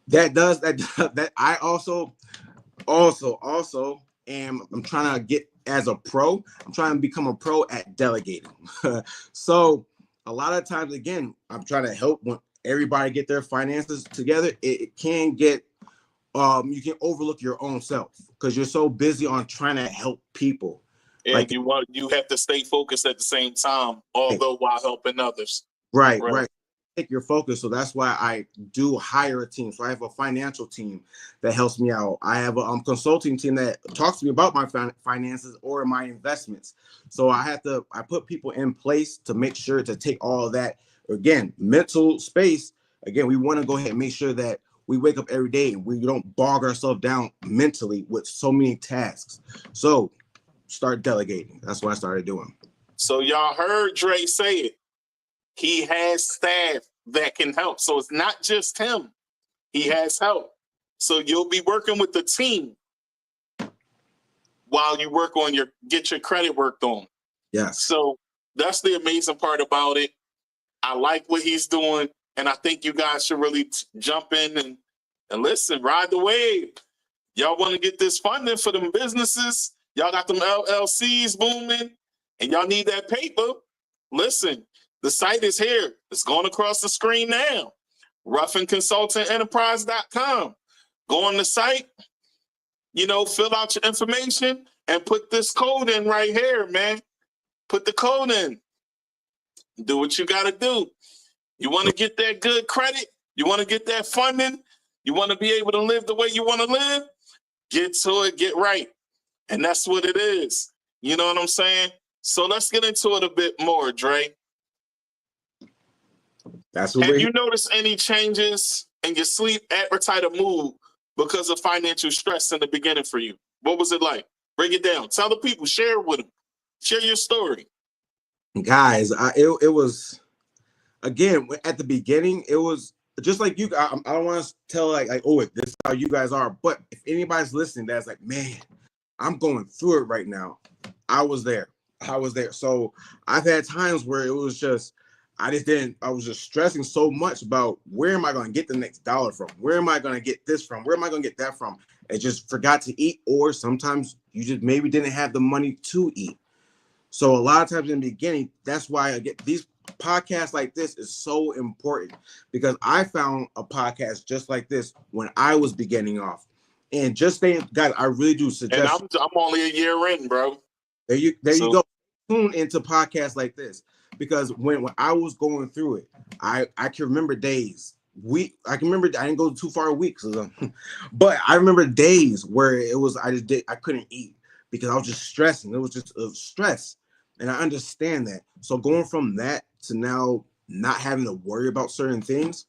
That I also am. I'm trying to get as a pro. I'm trying to become a pro at delegating. So a lot of times, again, I'm trying to help when everybody get their finances together. It can get you can overlook your own self because you're so busy on trying to help people. And you have to stay focused at the same time, although while helping others. Right. Take your focus. So that's why I do hire a team. So I have a financial team that helps me out. I have a consulting team that talks to me about my finances or my investments. So I put people in place to make sure to take all of that. Again, mental space. Again, we want to go ahead and make sure that we wake up every day and we don't bog ourselves down mentally with so many tasks. So start delegating. That's what I started doing. So y'all heard Dre say it. He has staff that can help. So it's not just him. He has help. So you'll be working with the team while you work on get your credit worked on. Yes. So that's the amazing part about it. I like what he's doing. And I think you guys should really jump in and listen, ride the wave. Y'all want to get this funding for them businesses. Y'all got them LLCs booming and y'all need that paper. Listen, the site is here. It's going across the screen now. RuffinConsultingEnterprise.com. Go on the site, fill out your information and put this code in right here, man. Put the code in. Do what you got to do. You want to get that good credit? You want to get that funding? You want to be able to live the way you want to live? Get to it, get right. And that's what it is. You know what I'm saying? So let's get into it a bit more, Dre. That's what Have you noticed any changes in your sleep, appetite, or mood because of financial stress in the beginning for you? What was it like? Break it down. Tell the people. Share it with them. Share your story. Guys, it was, again, at the beginning, it was just like you. I don't want to tell oh, this is how you guys are. But if anybody's listening, that's like, man, I'm going through it right now. I was there. So I've had times where it was just, I was just stressing so much about where am I going to get the next dollar from? Where am I going to get this from? Where am I going to get that from? And just forgot to eat, or sometimes you just maybe didn't have the money to eat. So a lot of times in the beginning, that's why I get these podcasts like this is so important, because I found a podcast just like this when I was beginning off. And just saying, guys, I really do suggest. And I'm only a year in, bro. There you go. Tune into podcasts like this, because when I was going through it, I can remember days. I can remember, I didn't go too far weeks, but I remember days where it was I couldn't eat because I was just stressing. It was just stress, and I understand that. So going from that to now not having to worry about certain things,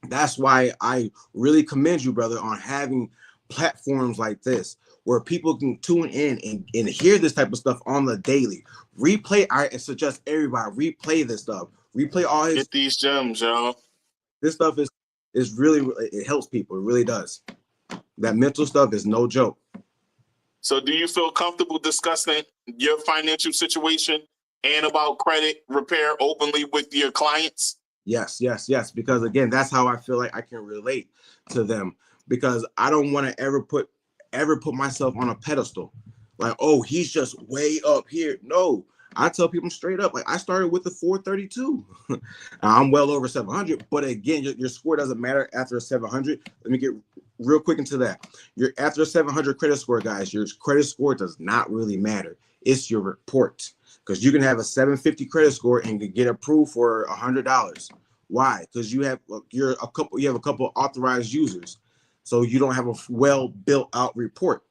that's why I really commend you, brother, on having platforms like this where people can tune in and hear this type of stuff on the daily. I suggest everybody replay this stuff. Replay all his. Get these gems, y'all. This stuff is really, it helps people. It really does. That mental stuff is no joke. So do you feel comfortable discussing your financial situation and about credit repair openly with your clients? Yes, yes, yes. Because again, that's how I feel like I can relate to them. Because I don't want to ever put myself on a pedestal. Like, oh, he's just way up here. No, I tell people straight up. Like, I started with the 432. I'm well over 700. But again, your score doesn't matter after a 700. Let me get real quick into that. You're after a 700 credit score, guys. Your credit score does not really matter. It's your report. Because you can have a 750 credit score and get approved for $100. Why? Because you have a couple authorized users, so you don't have a well built out report.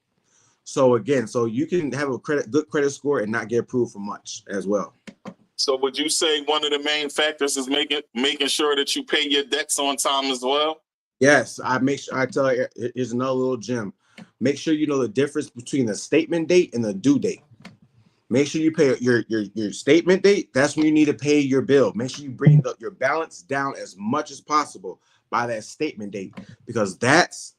So again, so you can have a good credit score and not get approved for much as well. So would you say one of the main factors is making sure that you pay your debts on time as well? Yes, I tell you, here's another little gem. Make sure you know the difference between the statement date and the due date. Make sure you pay your statement date. That's when you need to pay your bill. Make sure you bring your balance down as much as possible by that statement date, because that's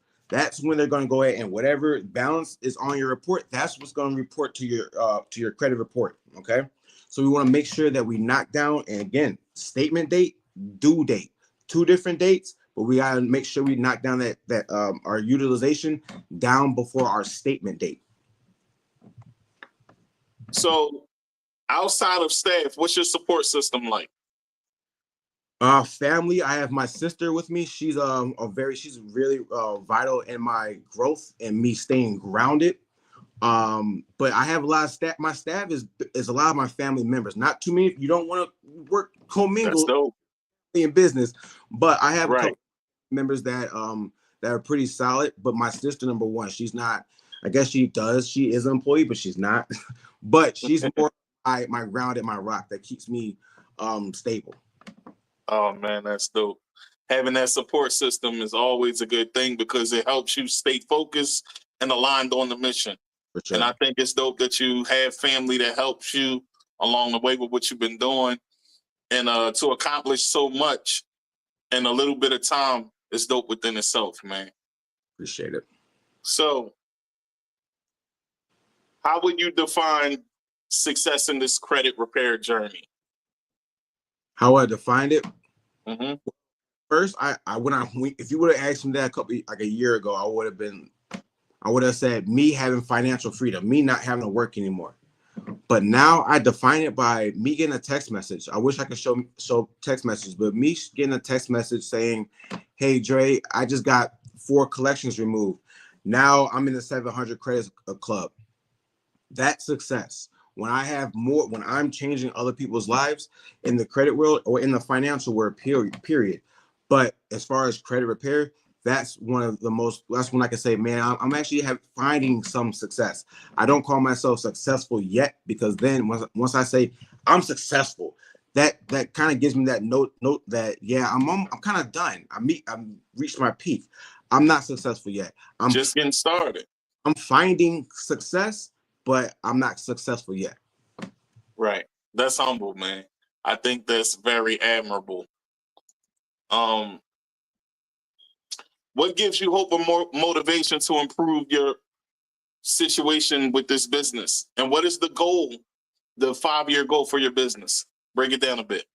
when they're going to go ahead and whatever balance is on your report, that's what's going to report to your credit report. Okay, so we want to make sure that we knock down, and again, statement date, due date, two different dates, but we got to make sure we knock down that our utilization down before our statement date. So outside of staff, what's your support system like? Family, I have my sister with me. She's she's really vital in my growth and me staying grounded. But I have a lot of staff. My staff is a lot of my family members. Not too many. You don't want to work commingle in business, but I have a couple members that are pretty solid. But my sister, number one, she's not. I guess she is an employee, but she's not. But she's more my ground and my rock that keeps me stable. Oh man, that's dope. Having that support system is always a good thing because it helps you stay focused and aligned on the mission. For sure. And I think it's dope that you have family that helps you along the way with what you've been doing. And to accomplish so much in a little bit of time is dope within itself, man. Appreciate it. So how would you define success in this credit repair journey? How I defined it? Mm-hmm. First, if you would have asked me that a year ago, I would have said me having financial freedom, me not having to work anymore. But now I define it by me getting a text message. I wish I could show text messages, but me getting a text message saying, "Hey Dre, I just got 4 collections removed. Now I'm in the 700 credit club." That's success. When I'm changing other people's lives in the credit world or in the financial world, period. But as far as credit repair, that's when I can say, man, I'm actually finding some success. I don't call myself successful yet, because then once I say I'm successful, that kind of gives me that note that, yeah, I'm kind of done. I'm reached my peak. I'm not successful yet. I'm just getting started. I'm finding success, but I'm not successful yet. Right. That's humble, man. I think that's very admirable. What gives you hope or more motivation to improve your situation with this business? And what is the goal, the 5-year goal for your business? Break it down a bit.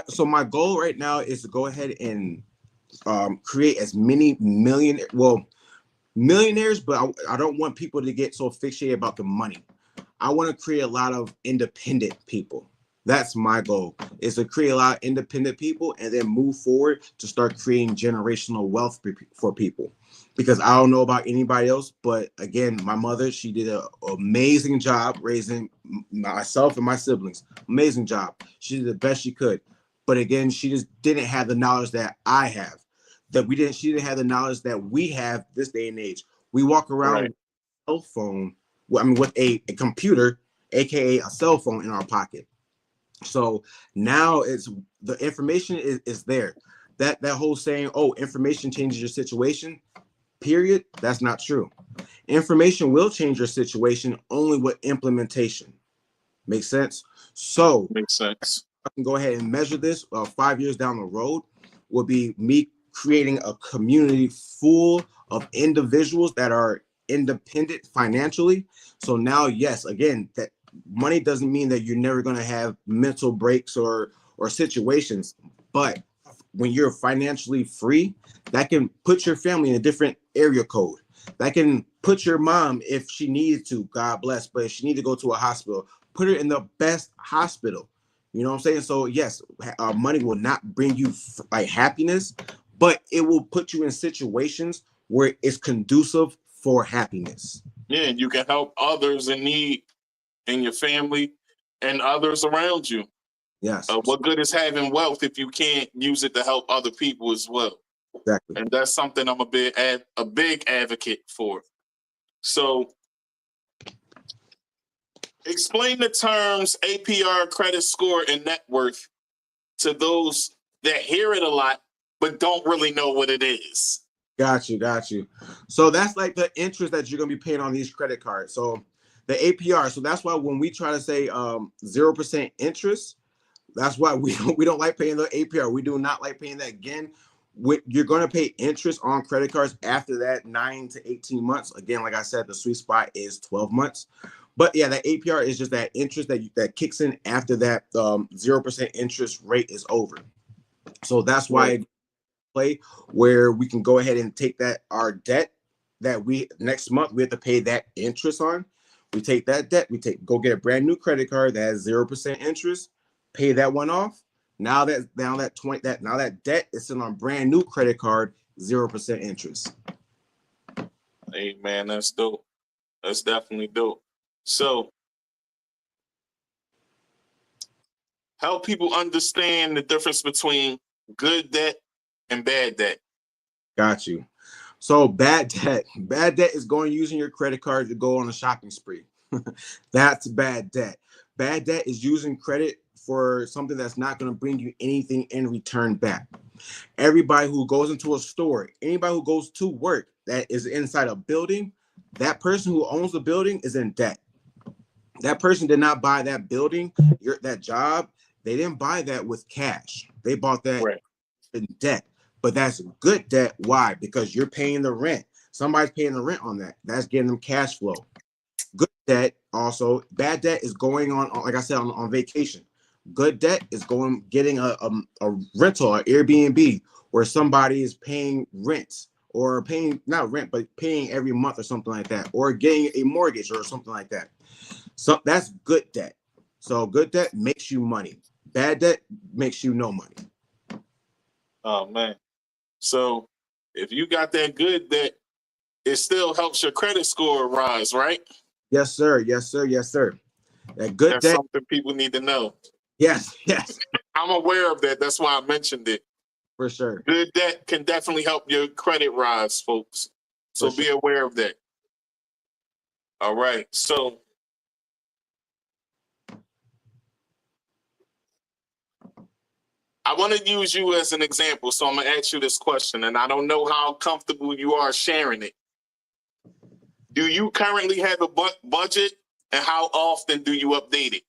So my goal right now is to go ahead and create as many millionaires, but I don't want people to get so fixated about the money. I want to create a lot of independent people. That's my goal, is to create a lot of independent people and then move forward to start creating generational wealth for people. Because I don't know about anybody else, but again, my mother, she did an amazing job raising myself and my siblings. Amazing job. She did the best she could. But again, she just didn't have the knowledge that I have. She didn't have the knowledge that we have this day and age. We walk around with a cell phone, with a computer, aka a cell phone in our pocket. So now the information is there. That whole saying, oh, information changes your situation, period, that's not true. Information will change your situation only with implementation. Makes sense? So makes sense. I can go ahead and measure this 5 years down the road will be me creating a community full of individuals that are independent financially. So now, yes, again, that money doesn't mean that you're never going to have mental breaks or situations, but when you're financially free, that can put your family in a different area code. That can put your mom, if she needed to, God bless, but if she needed to go to a hospital, put her in the best hospital. You know what I'm saying? So yes, money will not bring you like happiness, but it will put you in situations where it's conducive for happiness. Yeah, and you can help others in need in your family and others around you. Yes. What good is having wealth if you can't use it to help other people as well? Exactly. And that's something I'm a big advocate for. So explain the terms APR, credit score, and net worth to those that hear it a lot but don't really know what it is. Got you. So that's like the interest that you're gonna be paying on these credit cards. So the APR. So that's why when we try to say 0% interest, that's why we don't like paying the APR. We do not like paying that. Again, you're going to pay interest on credit cards after that 9 to 18 months. Again, like I said, the sweet spot is 12 months. But yeah, that APR is just that interest that kicks in after that 0% interest rate is over. So that's why play where we can go ahead and take that our debt that we next month we have to pay that interest on. We take that debt, go get a brand new credit card that has 0% interest, pay that one off. Now that debt is still on a brand new credit card, 0% interest. Hey man, that's dope. That's definitely dope. So help people understand the difference between good debt and bad debt. Got you. So bad debt is going using your credit card to go on a shopping spree. That's bad debt. Bad debt is using credit for something that's not going to bring you anything in return back. Everybody who goes into a store, anybody who goes to work that is inside a building, that person who owns the building is in debt. That person did not buy that building, that job. They didn't buy that with cash. They bought that in debt. But that's good debt. Why? Because you're paying the rent. Somebody's paying the rent on that. That's getting them cash flow. Good debt also. Bad debt is going on, like I said, on vacation. Good debt is getting a rental, an Airbnb, where somebody is paying rent or paying, not rent, but paying every month or something like that, or getting a mortgage or something like that. So that's good debt. So good debt makes you money. Bad debt makes you no money. Oh, man. So if you got that good debt, it still helps your credit score rise, right? Yes, sir. That good That's debt. something people need to know. Yes. I'm aware of that. That's why I mentioned it. For sure. Good debt can definitely help your credit rise, folks. So be aware of that. All right. So I want to use you as an example. So I'm going to ask you this question, and I don't know how comfortable you are sharing it. Do you currently have a budget, and how often do you update it?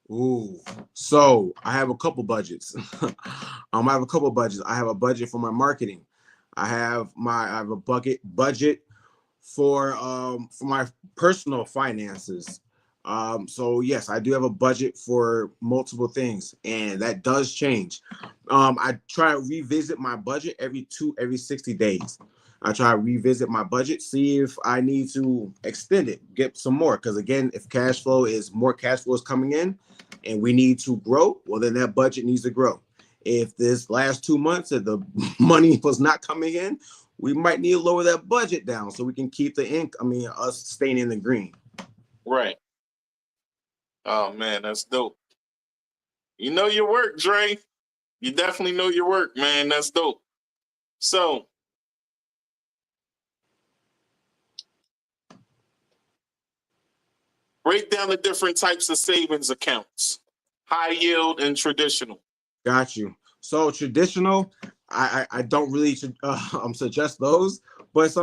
Ooh, so I have a couple budgets. I have a couple budgets. I have a budget for my marketing. I have a budget for my personal finances. So yes, I do have a budget for multiple things, and that does change. I try to revisit my budget every 60 days. I try to revisit my budget, see if I need to extend it, get some more. Because again, if more cash flow is coming in and we need to grow, well, then that budget needs to grow. If this last 2 months that the money was not coming in, we might need to lower that budget down so we can keep us staying in the green. Right. Oh, man, that's dope. You know your work, Dre. You definitely know your work, man. That's dope. So break down the different types of savings accounts, high yield and traditional. Got you. So traditional, I don't really suggest those, but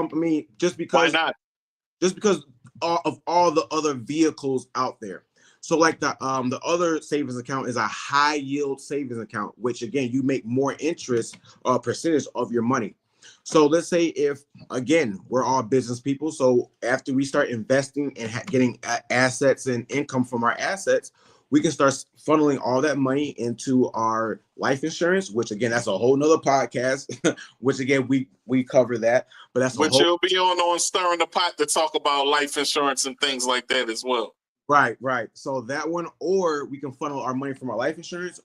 just because. Why not? Just because of all the other vehicles out there. So like the other savings account is a high yield savings account, which again, you make more interest or percentage of your money. So let's say if, again, we're all business people. So after we start investing and getting assets and income from our assets, we can start funneling all that money into our life insurance, which again, that's a whole nother podcast, which again, we cover that. But that's But you'll be on Stirring the Pot to talk about life insurance and things like that as well. Right. So that one, or we can funnel our money from our life insurance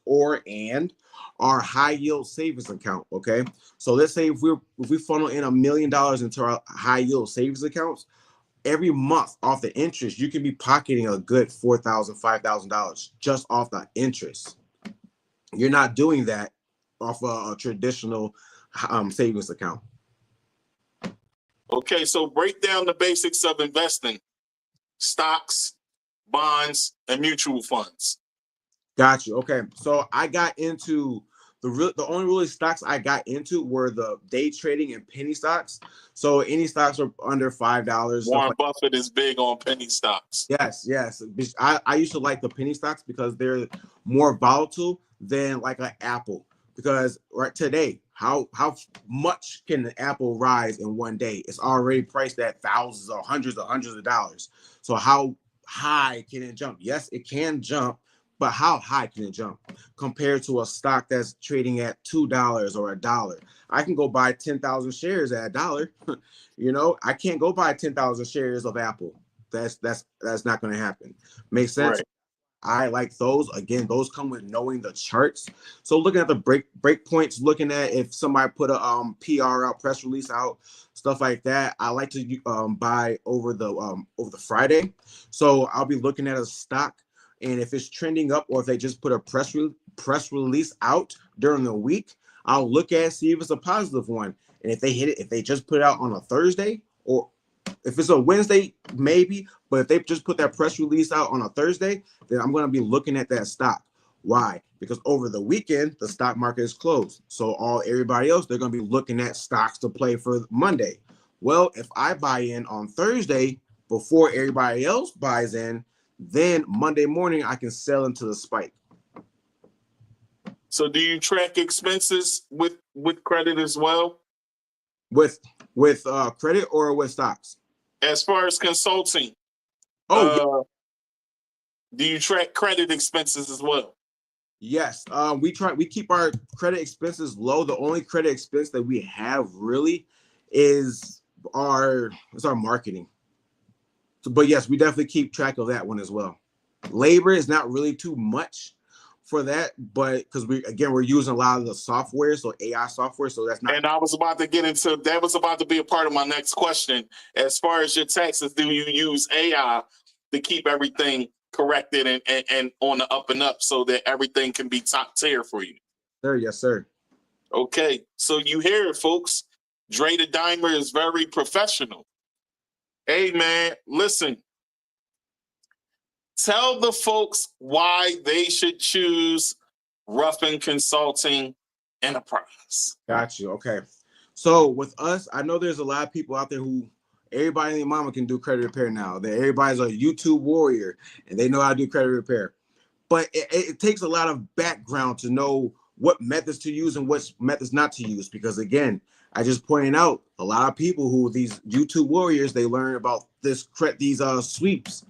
and our high yield savings account. Okay. So let's say if we funnel in $1 million into our high yield savings accounts, every month off the interest, you can be pocketing a good $4,000, $5,000 just off the interest. You're not doing that off a traditional savings account. Okay. So break down the basics of investing: stocks, bonds, and mutual funds. Got you. Okay. So I got into the only really stocks I got into were the day trading and penny stocks. So any stocks are under $5. Warren Buffett is big on penny stocks. Yes. I used to like the penny stocks because they're more volatile than like an Apple. Because right today, how much can an Apple rise in one day? It's already priced at thousands or hundreds of dollars. So how high can it jump? Yes, it can jump, but how high can it jump compared to a stock that's trading at $2 or $1? I can go buy 10,000 shares at $1. You know, I can't go buy 10,000 shares of Apple. That's not going to happen. Makes sense? Right. I like those. Again, those come with knowing the charts. So looking at the break points, looking at if somebody put a PR out, press release out, stuff like that. I like to buy over the Friday. So I'll be looking at a stock, and if it's trending up or if they just put a press release out during the week, I'll look at it, see if it's a positive one. And if they hit it, if they just put it out on a Thursday, or if it's a Wednesday, maybe, but if they just put that press release out on a Thursday, then I'm going to be looking at that stock. Why? Because over the weekend, the stock market is closed. So everybody else, they're going to be looking at stocks to play for Monday. Well, if I buy in on Thursday before everybody else buys in, then Monday morning I can sell into the spike. So do you track expenses with credit as well? With credit or with stocks? As far as consulting. Yeah. Do you track credit expenses as well? Yes. We keep our credit expenses low. The only credit expense that we have really is our marketing. So, but yes, we definitely keep track of that one as well. Labor is not really too much for that, but because we're using a lot of the software, so AI software, so that's not. And I was about to get into that. Was about to be a part of my next question. As far as your taxes, do you use AI to keep everything corrected and on the up and up so that everything can be top tier for you? Sir, yes, sir. Okay, so you hear it, folks. Dre The Dimer is very professional. Hey, man, listen. Tell the folks why they should choose Ruffin Consulting Enterprise. Got you. Okay. So with us, I know there's a lot of people out there who everybody and their mama can do credit repair now. That everybody's a YouTube warrior and they know how to do credit repair. But it takes a lot of background to know what methods to use and what methods not to use. Because again, I just pointed out a lot of people who these YouTube warriors, they learn about these sweeps.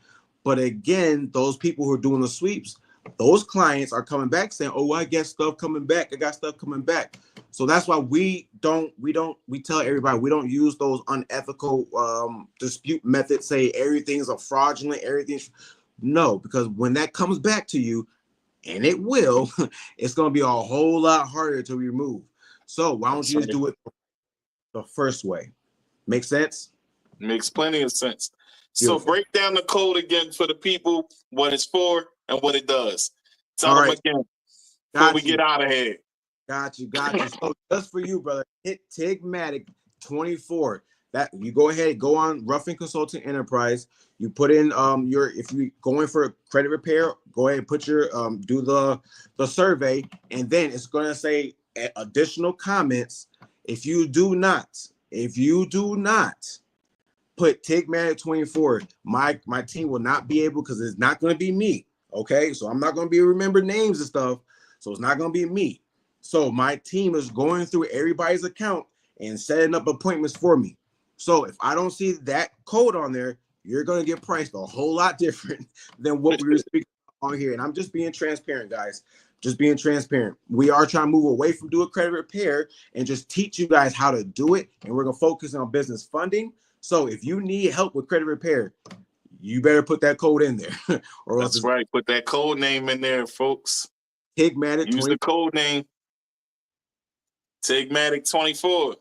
But again, those people who are doing the sweeps, those clients are coming back saying, "Oh, I get stuff coming back. I got stuff coming back." So that's why we tell everybody we don't use those unethical dispute methods. Say everything's a fraudulent, everything's no, because when that comes back to you, and it will, it's going to be a whole lot harder to remove. So why don't you just do it the first way? Make sense? Makes plenty of sense. Beautiful. So break down the code again for the people, what it's for and what it does. Tell them again before we get out of here. Got you. So just for you, brother, hit Tigmatic 24. That you go ahead, go on Ruffin Consulting Enterprise. You put in if you going for credit repair, go ahead and put your do the survey, and then it's gonna say additional comments. If you do not put Tigmatic 24, my team will not be able, because it's not going to be me. Okay, so I'm not going to be remember names and stuff, so it's not going to be me. So my team is going through everybody's account, and setting up appointments for me. So if I don't see that code on there, you're going to get priced a whole lot different than what we were speaking on here. And I'm just being transparent, guys. Just being transparent. We are trying to move away from doing credit repair and just teach you guys how to do it. And we're going to focus on business funding. So if you need help with credit repair, you better put that code in there. Or That's right. Put that code name in there, folks. Tigmatic. Use the code name. Tigmatic 24.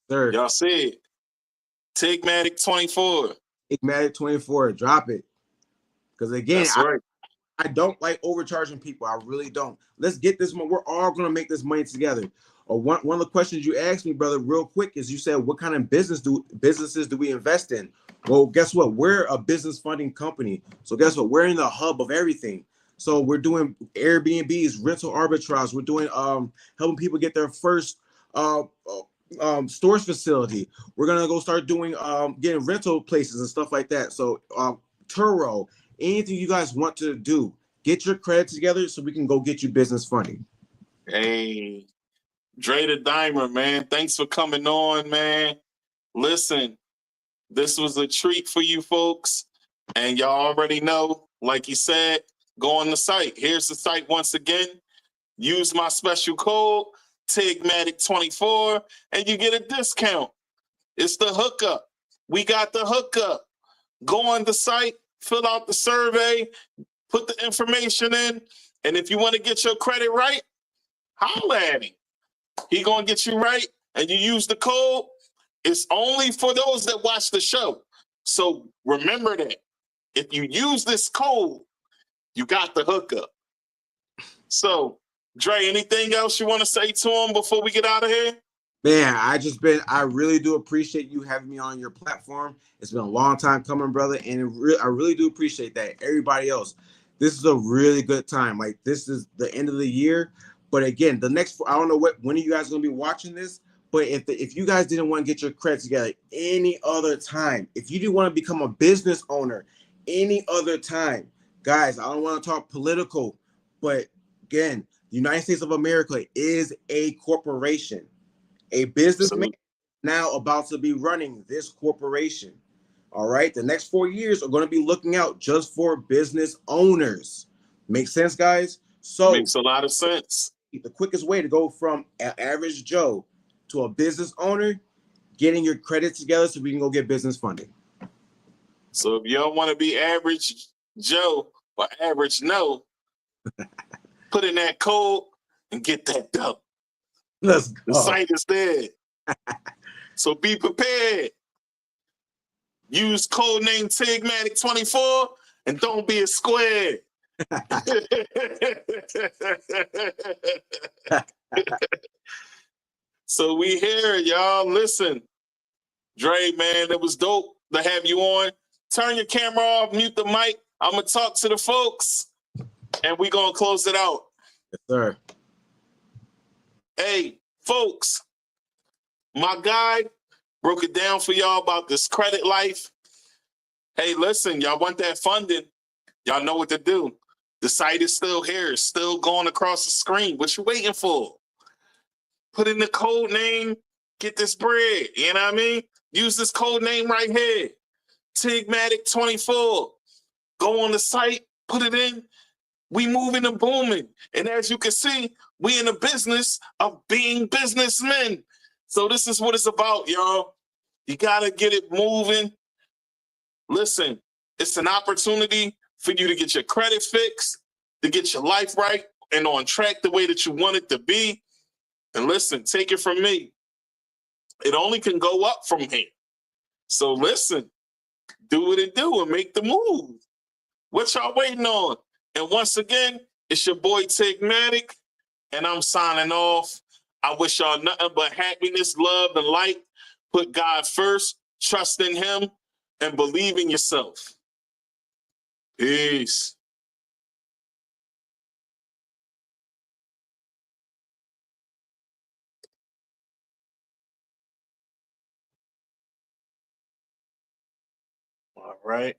Sir. Y'all see it. Tigmatic 24. Tigmatic 24. Drop it. Because again, that's right. I don't like overcharging people. I really don't. Let's get this money. We're all going to make this money together. One of the questions you asked me, brother, real quick, is you said, what kind of businesses do we invest in? Well, guess what? We're a business funding company. So guess what? We're in the hub of everything. So we're doing Airbnbs, rental arbitrage. We're doing helping people get their first storage facility. We're gonna go start doing getting rental places and stuff like that. So Turo, anything you guys want to do, get your credit together so we can go get you business funding. Hey, Dre The Dimer, man. Thanks for coming on, man. Listen, this was a treat for you folks. And y'all already know, like he said, go on the site. Here's the site once again. Use my special code, Tigmatic24, and you get a discount. It's the hookup. We got the hookup. Go on the site, fill out the survey, put the information in, and if you want to get your credit right, holla at him. He gonna get you right, and you use the code. It's only for those that watch the show. So remember that. If you use this code, you got the hookup. So, Dre, anything else you want to say to him before we get out of here? Man, I really do appreciate you having me on your platform. It's been a long time coming, brother, and I really do appreciate that. Everybody else, this is a really good time. Like, this is the end of the year. But again, the next, I don't know when are you guys going to be watching this, but if you guys didn't want to get your credit together any other time, if you do want to become a business owner any other time, guys, I don't want to talk political, but again, the United States of America is a corporation. A businessman now about to be running this corporation. All right. The next 4 years are going to be looking out just for business owners. Make sense, guys? So makes a lot of sense. The quickest way to go from an average Joe to a business owner, getting your credit together so we can go get business funding. So if y'all want to be average Joe or average no, put in that code and get that dough. Let's go. The site is there. So be prepared. Use code name Tigmatic24 and don't be a square. So we here, y'all. Listen, Dre, man, it was dope to have you on. Turn your camera off, mute the mic. I'm going to talk to the folks, and we're going to close it out. Yes, sir. Hey, folks, my guy broke it down for y'all about this credit life. Hey, listen, y'all want that funding? Y'all know what to do. The site is still here. It's still going across the screen. What you waiting for? Put in the code name, get this bread. You know what I mean? Use this code name right here. Tigmatic24. Go on the site, put it in. We moving and booming. And as you can see, we in the business of being businessmen. So this is what it's about, y'all. You got to get it moving. Listen, it's an opportunity for you to get your credit fixed, to get your life right and on track the way that you want it to be. And listen, take it from me. It only can go up from here. So listen, do what it do and make the move. What y'all waiting on? And once again, it's your boy Tigmatic, and I'm signing off. I wish y'all nothing but happiness, love, and light. Put God first, trust in him, and believe in yourself. Peace. All right.